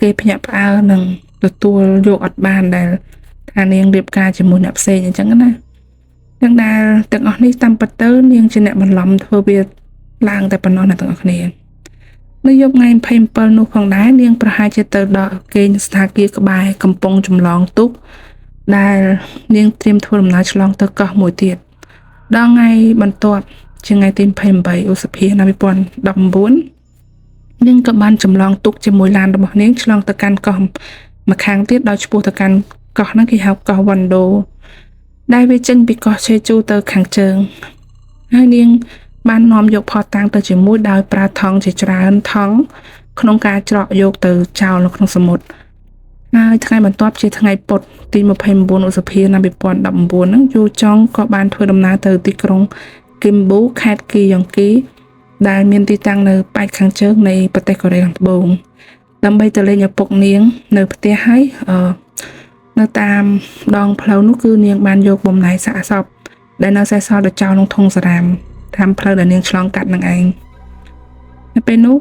គេភ្ញាក់ផ្អើលនឹងទទួលយកអត់បានដែលថានាងរៀបការជាមួយអ្នកផ្សេងអញ្ចឹងណាទាំងដែលទាំងអស់នេះតាមពិតទៅនាងជាអ្នកបន្លំធ្វើវាឡើងតែប៉ុណ្ណោះអ្នកទាំងអស់គ្នានៅយប់ថ្ងៃ27នោះផងដែរនាងប្រហែលជាទៅដល់គេងស្ថានភាពក្បែរកំពង់ចម្លងទុកដែលនាងត្រៀមធ្វើដំណើរឆ្លងទៅកោះមួយទៀតដល់ថ្ងៃបន្ទាប់ជាថ្ងៃទី28ឧសភាឆ្នាំ2019នាងក៏បានចម្លងទុកជាមួយឡានរបស់នាងឆ្លងទៅកាន់កោះម្ខាងទៀតដោយឆ្ពោះទៅកាន់កោះហ្នឹងគេហៅកោះវ៉ាន់ដូដែលវាចេញពីកោះឆេជូទៅខាងជើងហើយនាងបាននាំយកផតតាំងទៅជាមួយដោយប្រើថង់ជាច្រើនថង់ក្នុងការច្រកយកទៅចោលនៅក្នុងសមុទ្រហើយថ្ងៃបន្ទាប់ជាថ្ងៃពុធទី29ឧសភាឆ្នាំ2019ហ្នឹងយូចុងក៏បានធ្វើដំណើរទៅទីក្រុងគីមប៊ូខេត្តគីយ៉ុងគីដែលមានទីតាំងនៅប៉ែកខាងជើងនៃប្រទេសកូរ៉េខាងត្បូងដើម្បីទៅលេងឪពុកនាងនៅផ្ទះហើយនៅតាមដងផ្លូវនោះគឺនាងបានយកបំណែកសាកសពដែលនៅសេសសល់ទៅចោលក្នុងធុងសារ៉ាមតាមផ្លូវដែលនាងឆ្លងកាត់នឹងឯងនៅពេលនោះ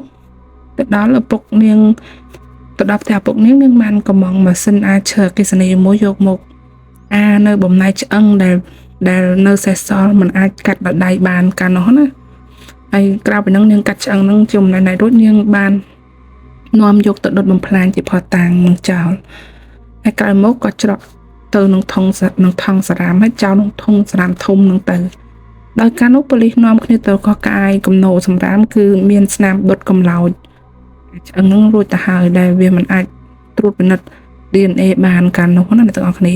ទៅដល់ឪពុកនាងទៅដល់ផ្ទះឪពុកនាងបានកំងម៉ាស៊ីនអាចឈើអគ្គិសនីមួយយកមកនៅបំណែកឆ្អឹងដែលនៅសេសសល់มันអាចកាត់ដោយដៃបានកាលនោះណាហើយក្រៅពីហ្នឹងនាងកាត់ឆ្អឹងហ្នឹងជាបំណែករួចនាងបាននាំយកទៅដុតបំផ្លាញជាផតាំងនឹងចោលហើយក្រោយមកក៏ច្រកទៅនឹងថងសារ៉ាមហើយចោលក្នុងធុងសារ៉ាមធំនឹងទៅដោយការនោះប៉ូលីសនាំគ្នាទៅកោះកាយគំនោសម្រាមគឺមានស្នាមដុតកំឡោចឆ្អឹងហ្នឹងរួចទៅហើយដែលវាមិនអាចត្រួតពិនិត្យ DNA បានកាលនោះណាអ្នកទាំងអស់គ្នា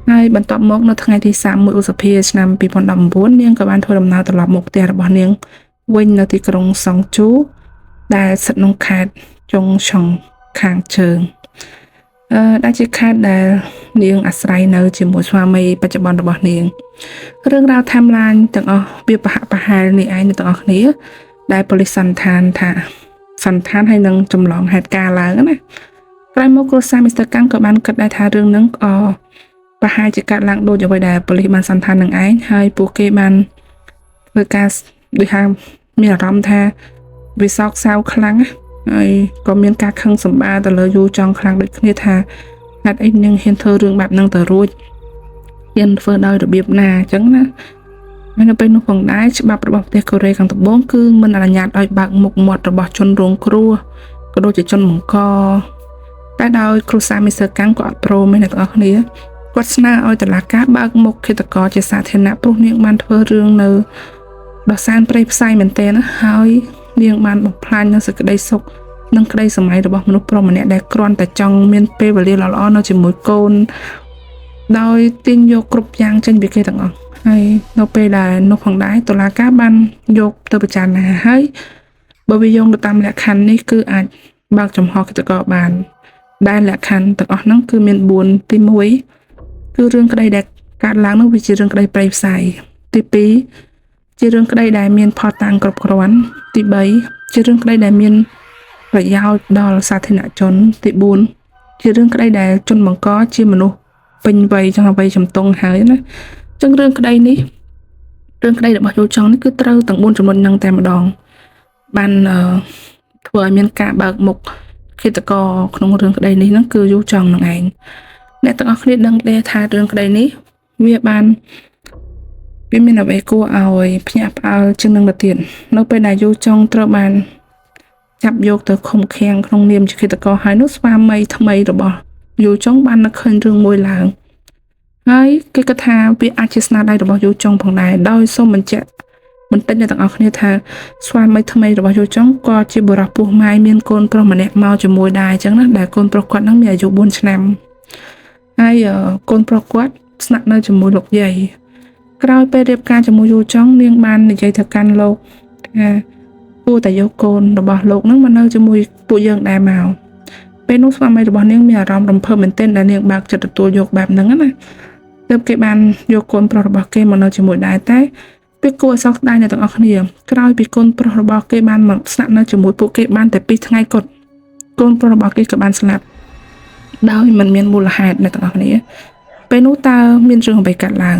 ហើយបន្ទាប់មកនៅថ្ងៃទី31ឧសភាឆ្នាំ2019នាងក៏បានធ្វើដំណើរត្រឡប់មកផ្ទះរបស់នាងវិញនៅទីក្រុងសុងជូដែលស្ថិតក្នុងខេត្តចុងឆុងខាងជើងដែលជាខេត្តដែលនាងអាស្រ័យនៅជាមួយស្វាមីបច្ចុប្បន្នរបស់នាងរឿងរ៉ាវ timeline ទាំងអស់វាប្រហាក់ប្រហែលនេះឯងអ្នកទាំងអស់គ្នាដែលប៉ូលីសសន្និដ្ឋានហើយនឹងចម្លងហេតុការណ៍ឡើងណាក្រោយមកគ្រួសារ Mr. កាំងក៏បានគិតដែរថារឿងហ្នឹងប្រហែលជាកាត់ឡើងដូចអ្វីដែលប៉ូលីសបានសន្និដ្ឋាននឹងឯងហើយពួកគេបានធ្វើការដូចថាមានអារម្មណ៍ថាវាសោកសៅខ្លាំងហើយក៏មានការខឹងសម្បារទៅលើយូចង់ខ្លាំងដូចគ្នាថាហេតុអីនាងហ៊ានធ្វើរឿងបែបហ្នឹងទៅរួចហ៊ានធ្វើដោយរបៀបណាអញ្ចឹងណាហើយនៅពេលនោះផងដែរច្បាប់របស់ប្រទេសកូរ៉េខាងត្បូងគឺមិនអនុញ្ញាតឲ្យបើកមុខមាត់របស់ជនរងគ្រោះក៏ដូចជាជនបង្កតែដោយគ្រូសា Mr. កាំងក៏អត់ព្រមទេអ្នកទាំងអស់គ្នាគាត់ស្នើឲ្យតុលាការបើកមុខឃាតករជាសាធារណៈព្រោះនាងបានធ្វើរឿងនៅដ៏សែនព្រៃផ្សៃមែនទែនហើយនាងបានបំផ្លាញនូវសេចក្តីសុខនិងក្តីសម័យរបស់មនុស្សប្រុសម្នាក់ដែលគ្រាន់តែចង់មានពេលវេលាល្អៗនៅជាមួយកូនដោយទាញយកគ្រប់យ៉ាងចេញពីគេទាំងអស់ហើយនៅពេលដែលនោះផងដែរតុលាការបានយកទៅពិចារណាហើយបើវាយោងទៅតាមលក្ខខណ្ឌនេះគឺអាចបើកចំហឃាតករបានដែលលក្ខខណ្ឌទាំងអស់ហ្នឹងគឺមាន4ទី1គឺរឿងក្តីដែលកើតឡើងនោះវាជារឿងក្តីប្រៃផ្សៃទី2ជារឿងក្តីដែលមានផតតាំងគ្រប់គ្រាន់ទី3ជារឿងក្តីដែលមានប្រយោជន៍ដល់សាធារណជនទី4ជារឿងក្តីដែលជនបង្កជាមនុស្សពេញវ័យចង់វ័យជំទង់ហើយណាអញ្ចឹងរឿងក្តីរបស់យូចង់នេះគឺត្រូវទាំង4ចំណុចហ្នឹងតែម្ដងបានធ្វើឲ្យមានការបើកមុខឃាតករក្នុងរឿងក្តីនេះហ្នឹងគឺយូចង់នឹងឯងអ្នកទាំងអស់គ្នាដឹងទេថារឿងក្តីនេះវាមានអ្វីគួរឲ្យភ្ញាក់ផ្អើលជាងនឹងទៅទៀតនៅពេលដែលយូចង់ត្រូវបានចាប់យកទៅឃុំឃាំងក្នុងនាមជាឃាតករហើយនោះស្វាមីថ្មីរបស់យូចង់បាននឹកឃើញរឿងមួយឡើងហើយគេគិតថាវាអាចជាស្នាដៃរបស់យូចង់ផងដែរដោយសូមបញ្ជាក់ បន្តិចអ្នកទាំងអស់គ្នាថាស្វាមីថ្មីរបស់យូចុងក៏ជាបុរសពោះម៉ាយមានកូនប្រុសម្នាក់មកជាមួយដែរអញ្ចឹងណាដែលកូនប្រុសគាត់នឹងមានអាយុ4ឆ្នាំហើយកូនប្រុសគាត់ស្នាក់នៅជាមួយលោកយាយក្រោយពេលរៀបការជាមួយយូចុងនាងបាននិយាយទៅកាន់លោកថាគួរតែយកកូនរបស់លោកនឹងមកនៅជាមួយពួកយើងដែរមកពេលនោះស្វាមីរបស់នាងមានអារម្មណ៍រំភើបមែនទែនដែលនាងបើកចិត្តទទួលយកបែបហ្នឹងណាទើបគេបានយកកូនប្រុសរបស់គេមកនៅជាមួយដែរតែពេលគួរឲ្យសោកស្ដាយអ្នកទាំងអស់គ្នាក្រោយពីកូនប្រុសរបស់គេបានមកស្នាក់នៅជាមួយពួកគេបានតែ2ថ្ងៃគត់កូនប្រុសរបស់គេក៏បានស្លាប់ដោយមិនមានមូលហេតុអ្នកទាំងអស់គ្នាពេលនោះតើមានរឿងអ្វីកើតឡើង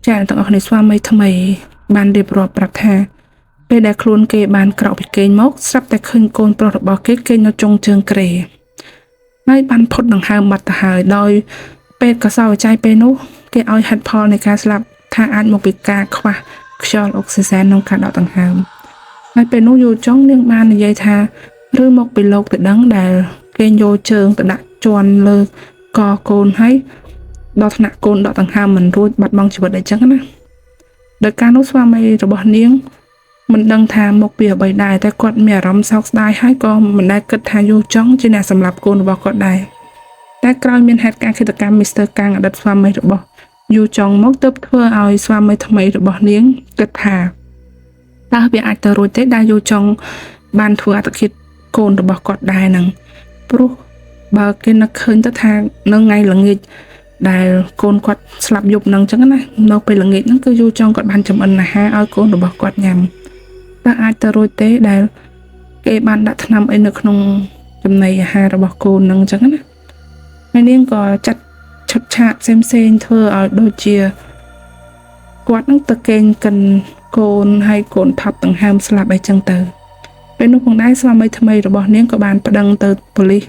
ចាអ្នកទាំងអស់គ្នាស្វាមីថ្មីបានរៀបរាប់ប្រាប់ថាពេលដែលខ្លួនគេបានក្រោកពីគេងមកស្រាប់តែឃើញកូនប្រុសរបស់គេគេនៅចុងជើងគ្រែហើយបានផុតដង្ហើមបាត់ទៅហើយដោយពេទ្យកសោវិច័យពេលនោះគេឲ្យហេតុផលនៃការស្លាប់ថាអាចមកពីការខ្វះខ្យល់អុកស៊ីសែនក្នុងការដកដង្ហើមហើយពេលនោះយូចុងនាងបាននិយាយថាឬមកពីលោកទៅដឹងដែលគេយកជើងទៅដាក់ជន់លើកកូនហើយដល់ថ្នាក់កូនដកដង្ហើមមិនរួចបាត់បង់ជីវិតអីចឹងណាដោយការនោះស្វាមីរបស់នាងមិនដឹងថាមកពីអ្វីដែរតែគាត់មានអារម្មណ៍សោកស្ដាយហើយក៏មិនដែលគិតថាយូចុងជាអ្នកសម្លាប់កូនរបស់គាត់ដែរតែក្រោយមានហេតុការណ៍ឃាតកម្មមីស្ទ័រកាំងអតីតស្វាមីរបស់យូចុងមកទើបធ្វើឲ្យស្វាមីថ្មីរបស់នាងគិតថាតើវាអាចទៅរួចទេដែលយូចុងបានធ្វើអត្តឃាតកូនរបស់គាត់ដែរនឹងព្រោះបើគេនឹកឃើញទៅថានៅថ្ងៃល្ងាចដែលកូនគាត់ស្លាប់យប់នឹងអញ្ចឹងណានៅពេលល្ងាចហ្នឹងគឺយូចុងគាត់បានចម្អិនអាហារឲ្យកូនរបស់គាត់ញ៉ាំតើអាចទៅរួចទេដែលគេបានដាក់ថ្នាំអីនៅក្នុងចំណីអាហាររបស់កូននឹងអញ្ចឹងណាហើយនាងក៏ចាត់ឈុតឆាកផ្សេងធ្វើឲ្យដូចជាគាត់នឹងទៅកេងកិនកូនហើយកូនថប់ដង្ហើមស្លាប់អីចឹងទៅពេលនោះផងដែរស្វាមីថ្មីរបស់នាងក៏បានប្តឹងទៅប៉ូលីស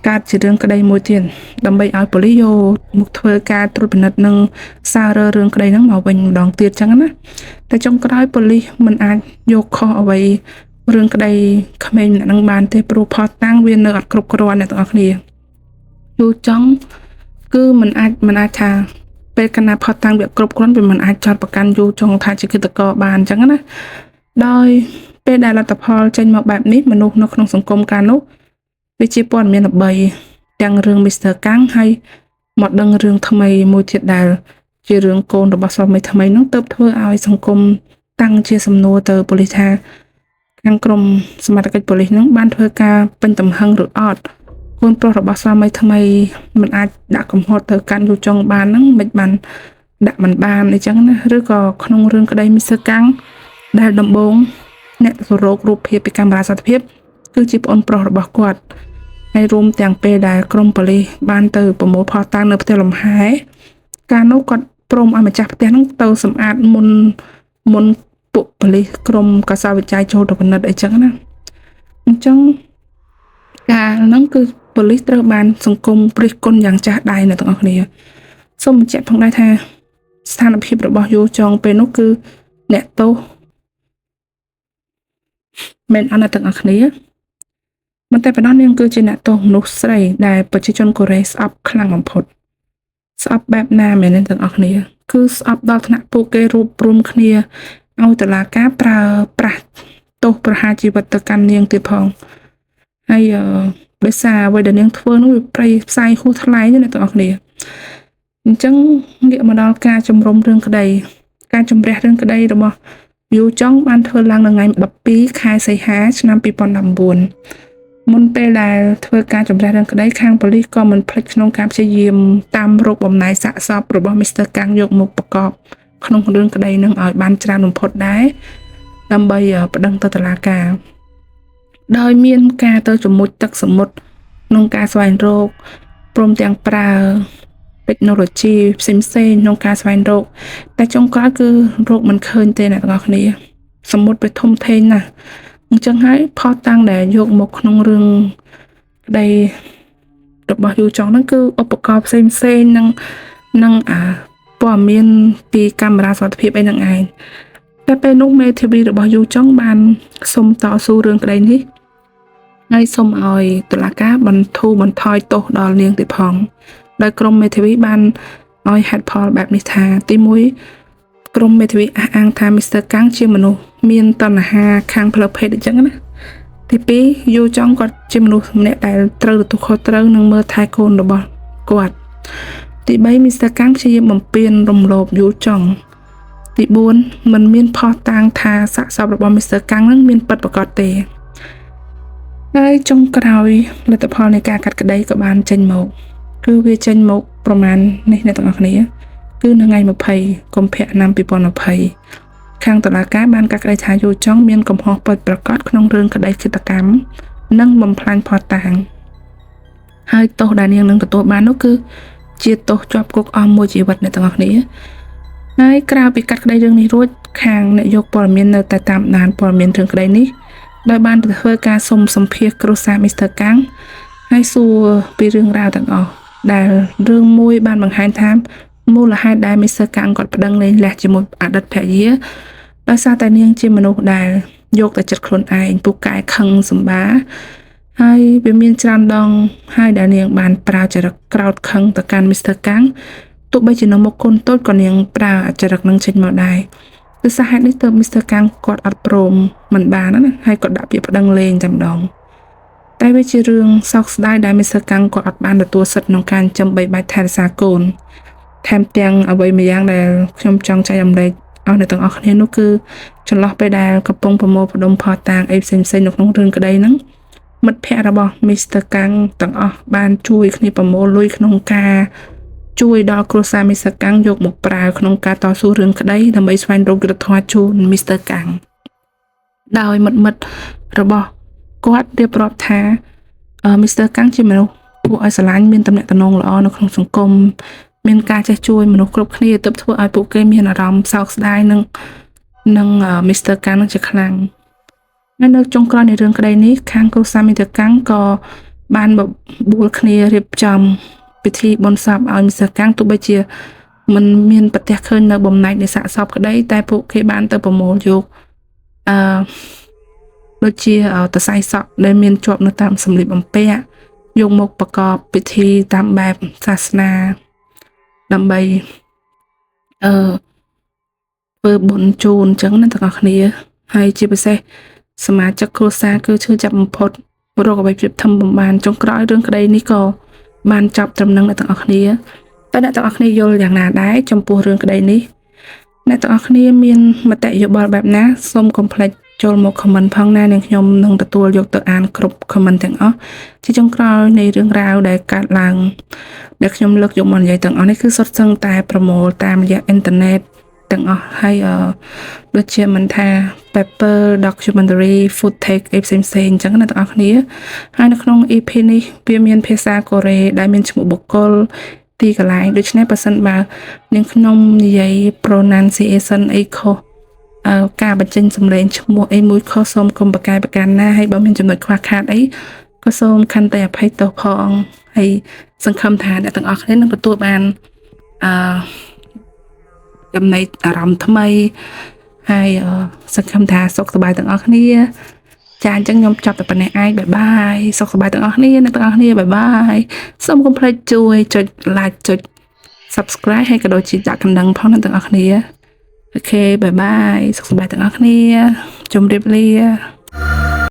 កើតជារឿងក្តីមួយទៀតដើម្បីឲ្យប៉ូលីសយកមកធ្វើការត្រួតពិនិត្យនិងសាររើរឿងក្តីហ្នឹងមកវិញម្ដងទៀតចឹងណាតែចុងក្រោយប៉ូលីសមិនអាចយកខុសអ្វីរឿងក្តីក្មេងម្នាក់ហ្នឹងបានទេព្រោះផតតាំងវានៅអត់គ្រប់គ្រាន់អ្នកទាំងអស់គ្នាយូចង់គឺមិនអាចថាពេលកណាផតតាំងវាគ្រប់គ្រាន់វាមិនអាចចោទប្រកាន់យូចង់ថាជាឃាតករបានចឹងណាដោយពេលដែលលទ្ធផលចេញមកបែបនេះមនុស្សនៅក្នុងសង្គមកាលនោះវាជាព័ត៌មានល្បីទាំងរឿងមីស្ទ័រកាំងហើយមកដឹងរឿងថ្មីមួយទៀតដែលជារឿងកូនរបស់ស្វាមីថ្មីនោះទើបធ្វើឲ្យសង្គមតាំងជាសំណួរទៅប៉ូលីសថាខាងក្រុមសមត្ថកិច្ចប៉ូលីសនឹងបានធ្វើការពេញទំហឹងឬអត់កូនប្រុសរបស់ស្វាមីថ្មីមិនអាចដាក់កំហុសទៅកាន់យូចុងបានហ្នឹងមិនបានដាក់មិនបានអីចឹងណាឬក៏ក្នុងរឿងក្តីមីស្ទ័រកាំងដែលដំបូងអ្នកទៅរករូបភាពពីកាមេរ៉ាសត្ថភាពគឺជាប្អូនប្រុសរបស់គាត់ហើយរួមទាំងពេលដែលក្រុមប៉ូលីសបានទៅប្រមូលផតតាំងនៅផ្ទះលំហែការនោះគាត់ព្រមឲ្យម្ចាស់ផ្ទះហ្នឹងទៅសម្អាតមុនពួកប៉ូលីសក្រុមកសោវិច័យចូលទៅពិនិត្យអីចឹងណាអញ្ចឹងការហ្នឹងគឺប៉ូលីសត្រូវបានសង្គមរិះគន់យ៉ាងចាស់ដៃនៅទាំងអស់គ្នាសូមបញ្ជាក់ផងដែរថាស្ថានភាពរបស់យូចុងពេលនោះគឺអ្នកទោសមិនអត់ទាំងអស់គ្នាមិនតែប៉ុណ្ណោះនាងគឺជាអ្នកទោសមនុស្សស្រីដែលប្រជាជនកូរ៉េស្អប់ខ្លាំងបំផុតស្អប់បែបណាមែនទាំងអស់គ្នាគឺស្អប់ដល់ថ្នាក់ពួកគេរួបរวมគ្នាឲ្យតុលាការប្រើប្រាស់ទោសប្រហារជីវិតទៅកាន់នាងទៀតផងហើយដោយសារអ្វីដែលនាងធ្វើនោះវាប្រៃផ្សាយហួសថ្លៃណាអ្នកទាំងអស់គ្នាអញ្ចឹងងាកមកដល់ការជំរុំរឿងក្តីការជំរះរឿងក្តីរបស់យូចុងបានធ្វើឡើងនៅថ្ងៃ12ខែសីហាឆ្នាំ2019មុនពេលដែលធ្វើការជំរះរឿងក្តីខាងប៉ូលីសក៏មិនភ្លេចក្នុងការព្យាយាមតាមរកបំណែកសាកសពរបស់មីស្ទ័រកាំងយកមកប្រកបក្នុងរឿងក្តីនឹងឲ្យបានច្រើនបំផុតដែរដើម្បីប្តឹងទៅតុលាការដោយមានការទៅជំមុជទឹកសមុទ្រក្នុងការស្វែងរកព្រមទាំងប្រើ technology ផ្សេងៗក្នុងការស្វែងរកតែចុងក្រោយគឺរកមិនឃើញទេអ្នកទាំងអស់គ្នាសមុទ្រវាធំធេងណាស់អញ្ចឹងហើយផតតាំងដែលយកមកក្នុងរឿងក្តីរបស់យូចុងហ្នឹងគឺឧបករណ៍ផ្សេងនឹងព័ត៌មានពីកាមេរ៉ាសុវត្ថិភាពអីហ្នឹងឯងតែពេលនោះមេធាវីរបស់យូចុងបានសុំតស៊ូរឿងក្តីនេះហើយសុំឲ្យតុលាការបន្ធូរបន្ថយទោសដល់នាងទៀតផងដោយក្រុមមេធាវីបានឲ្យហេតុផលបែបនេះថាទី1 ក្រុមមេធាវីអះអាងថា Mr. Kang ជាមនុស្សមានតណ្ហាខាងផ្លូវភេទអញ្ចឹងណាទី2យូចង់គាត់ជាមនុស្សម្នាក់ដែលត្រូវទទួលខុសត្រូវនិងមើលថែកូនរបស់គាត់ទី3 Mr. Kang ព្យាយាមបំពេញរំលោភយូចង់ទី4มันមានផុសតាងថាសាកសពរបស់ Mr. Kang នឹងមានពិតប្រាកដទេហើយចុងក្រោយលទ្ធផលនៃការកាត់ក្តីក៏បានចេញមកគឺវាចេញមកប្រមាណនេះអ្នកទាំងអស់គ្នាគឺនៅថ្ងៃ20កុម្ភៈឆ្នាំ2020ខាងតុលាការបានកាត់ក្តីថាយូចង់មានកំហុសពិតប្រាកដក្នុងរឿងក្តីឃាតកម្មនិងបំផ្លាញភស្តុតាងហើយទោសដែលនាងនឹងទទួលបាននោះគឺជាទោសជាប់គុកអស់មួយជីវិតអ្នកទាំងអស់គ្នាហើយក្រៅពីកាត់ក្តីរឿងនេះរួចខាងអ្នកយកព័ត៌មាននៅតែតាមដានព័ត៌មានរឿងក្តីនេះដោយបានទៅធ្វើការសុំសម្ភាសគ្រួសារ Mr. Kang ហើយសួរពីរឿងរ៉ាវទាំងអស់ដែលរឿងមួយបានបង្ហាញថាមូលហេតុដែល Mr. Kang គាត់ប្តឹងលែងលះជាមួយអតីតភរិយាដោយសារតែនាងជាមនុស្សដែលយកតែចិត្តខ្លួនឯងពូកែខឹងសម្បាហើយវាមានច្រើនដងហើយដែលនាងបានប្រើចរិតក្រោតខឹងទៅកាន់ Mr. Kang ទោះបីជានៅមុខកូនតូចក៏នាងប្រើចរិតនឹងចេញមកដែរដោយសារហេតុនេះទើប Mr. Kang គាត់អត់ព្រមមិនបានណាហើយគាត់ដាក់ពាក្យប្តឹងលេងតែម្ដងតែវាជារឿងសោកស្ដាយដែល Mr. Kang គាត់អត់បានទទួលសិទ្ធិក្នុងការចិញ្ចឹមបីបាច់ថែរក្សាកូនថែមទាំងអ្វីមួយយ៉ាងដែលខ្ញុំចង់ចែករំលែកឲ្យអ្នកទាំងអស់គ្នានោះគឺចន្លោះពេលដែលកំពុងប្រមូលផ្ដុំផតាងអីផ្សេងៗនៅក្នុងរឿងក្តីហ្នឹងមិត្តភ័ក្តិរបស់ Mr. Kang ទាំងអស់បានជួយគ្នាប្រមូលលុយក្នុងការជួយដល់គ្រួសារ Mr. Kang យកមកប្រើក្នុងការតស៊ូរឿងក្តីដើម្បីស្វែងរកយុត្តិធម៌ជូន Mr. Kang ដោយមិត្តរបស់គាត់រៀបរាប់ថា Mr. Kang ជាមនុស្សគួរឲ្យស្រឡាញ់មានទំនាក់ទំនងល្អនៅក្នុងសង្គមមានការចេះជួយមនុស្សគ្រប់គ្នាទើបធ្វើឲ្យពួកគេមានអារម្មណ៍សោកស្ដាយនឹង Mr. Kang នឹងជាខ្លាំងនៅចុងក្រោយនៃរឿងក្តីនេះខាងគ្រួសារ Mr. Kang ក៏បានបបួលគ្នារៀបចំពិធីបុណ្យសពឲ្យ Mr. Kang ទោះបីជាមិនមានប្រទះឃើញនៅបំណាច់នៃសាកសពក្តីតែពួកគេបានទៅប្រមូលយកដូចជាតសៃសក់ដែលមានជាប់នៅតាមសម្លៀកបំពាក់យកមកប្រកបពិធីតាមបែបសាសនាដើម្បីធ្វើបុណ្យជូនអញ្ចឹងណាទាំងអស់គ្នាហើយជាពិសេសសមាជិកគ្រួសារគឺឈឺចាប់បំផុតរកអ្វីព្រៀបធំបំបានចុងក្រោយរឿងក្តីនេះក៏បានចប់ត្រឹមនឹងអ្នកទាំងអស់គ្នាតែអ្នកទាំងអស់គ្នាយល់យ៉ាងណាដែរចំពោះរឿងក្តីនេះអ្នកទាំងអស់គ្នាមានមតិយោបល់បែបណាសូមកុំភ្លេចចូលមក comment ផងណានាងខ្ញុំនឹងទទួលយកទៅអានគ្រប់ comment ទាំងអស់ជាចុងក្រោយនៃរឿងរ៉ាវដែលកើតឡើងដែលខ្ញុំលើកយកមកនិយាយទាំងអស់នេះគឺសុទ្ធសឹងតែប្រមូលតាមរយៈអ៊ីនធឺណិតទាំងអស់ហើយដូចជាមិនថា paper documentary footage អីផ្សេងៗអញ្ចឹងណាទាំងអស់គ្នាហើយនៅក្នុង EP នេះវាមានភាសាកូរ៉េដែលមានឈ្មោះបុគ្គលទីកន្លែងដូច្នេះបើសិនបើនាងខ្ញុំនិយាយ pronunciation អីខុសការបញ្ចេញសម្លេងឈ្មោះអីមួយខុសសូមកុំប្រកែកប្រកាន់ណាហើយបើមានចំណុចខ្វះខាតអីក៏សូមខន្តីអភ័យទោសផងហើយសង្ឃឹមថាអ្នកទាំងអស់គ្នានឹងទទួលបានចំណៃអារម្មណ៍ថ្មីហើយសង្ឃឹមថាសុខសប្បាយទាំងអស់គ្នាចាអញ្ចឹងខ្ញុំចាប់តែប៉ុណ្ណេះឯងបាយសុខសប្បាយទាំងអស់គ្នាអ្នកទាំងអស់គ្នាបាយសូមកុំភ្លេចជួយចុច like ចុច subscribe ហើយក៏ដូចជាដាក់កណ្ដឹងផងអ្នកទាំងអស់គ្នាអូខេបាយសុខសប្បាយទាំងអស់គ្នាជម្រាបលា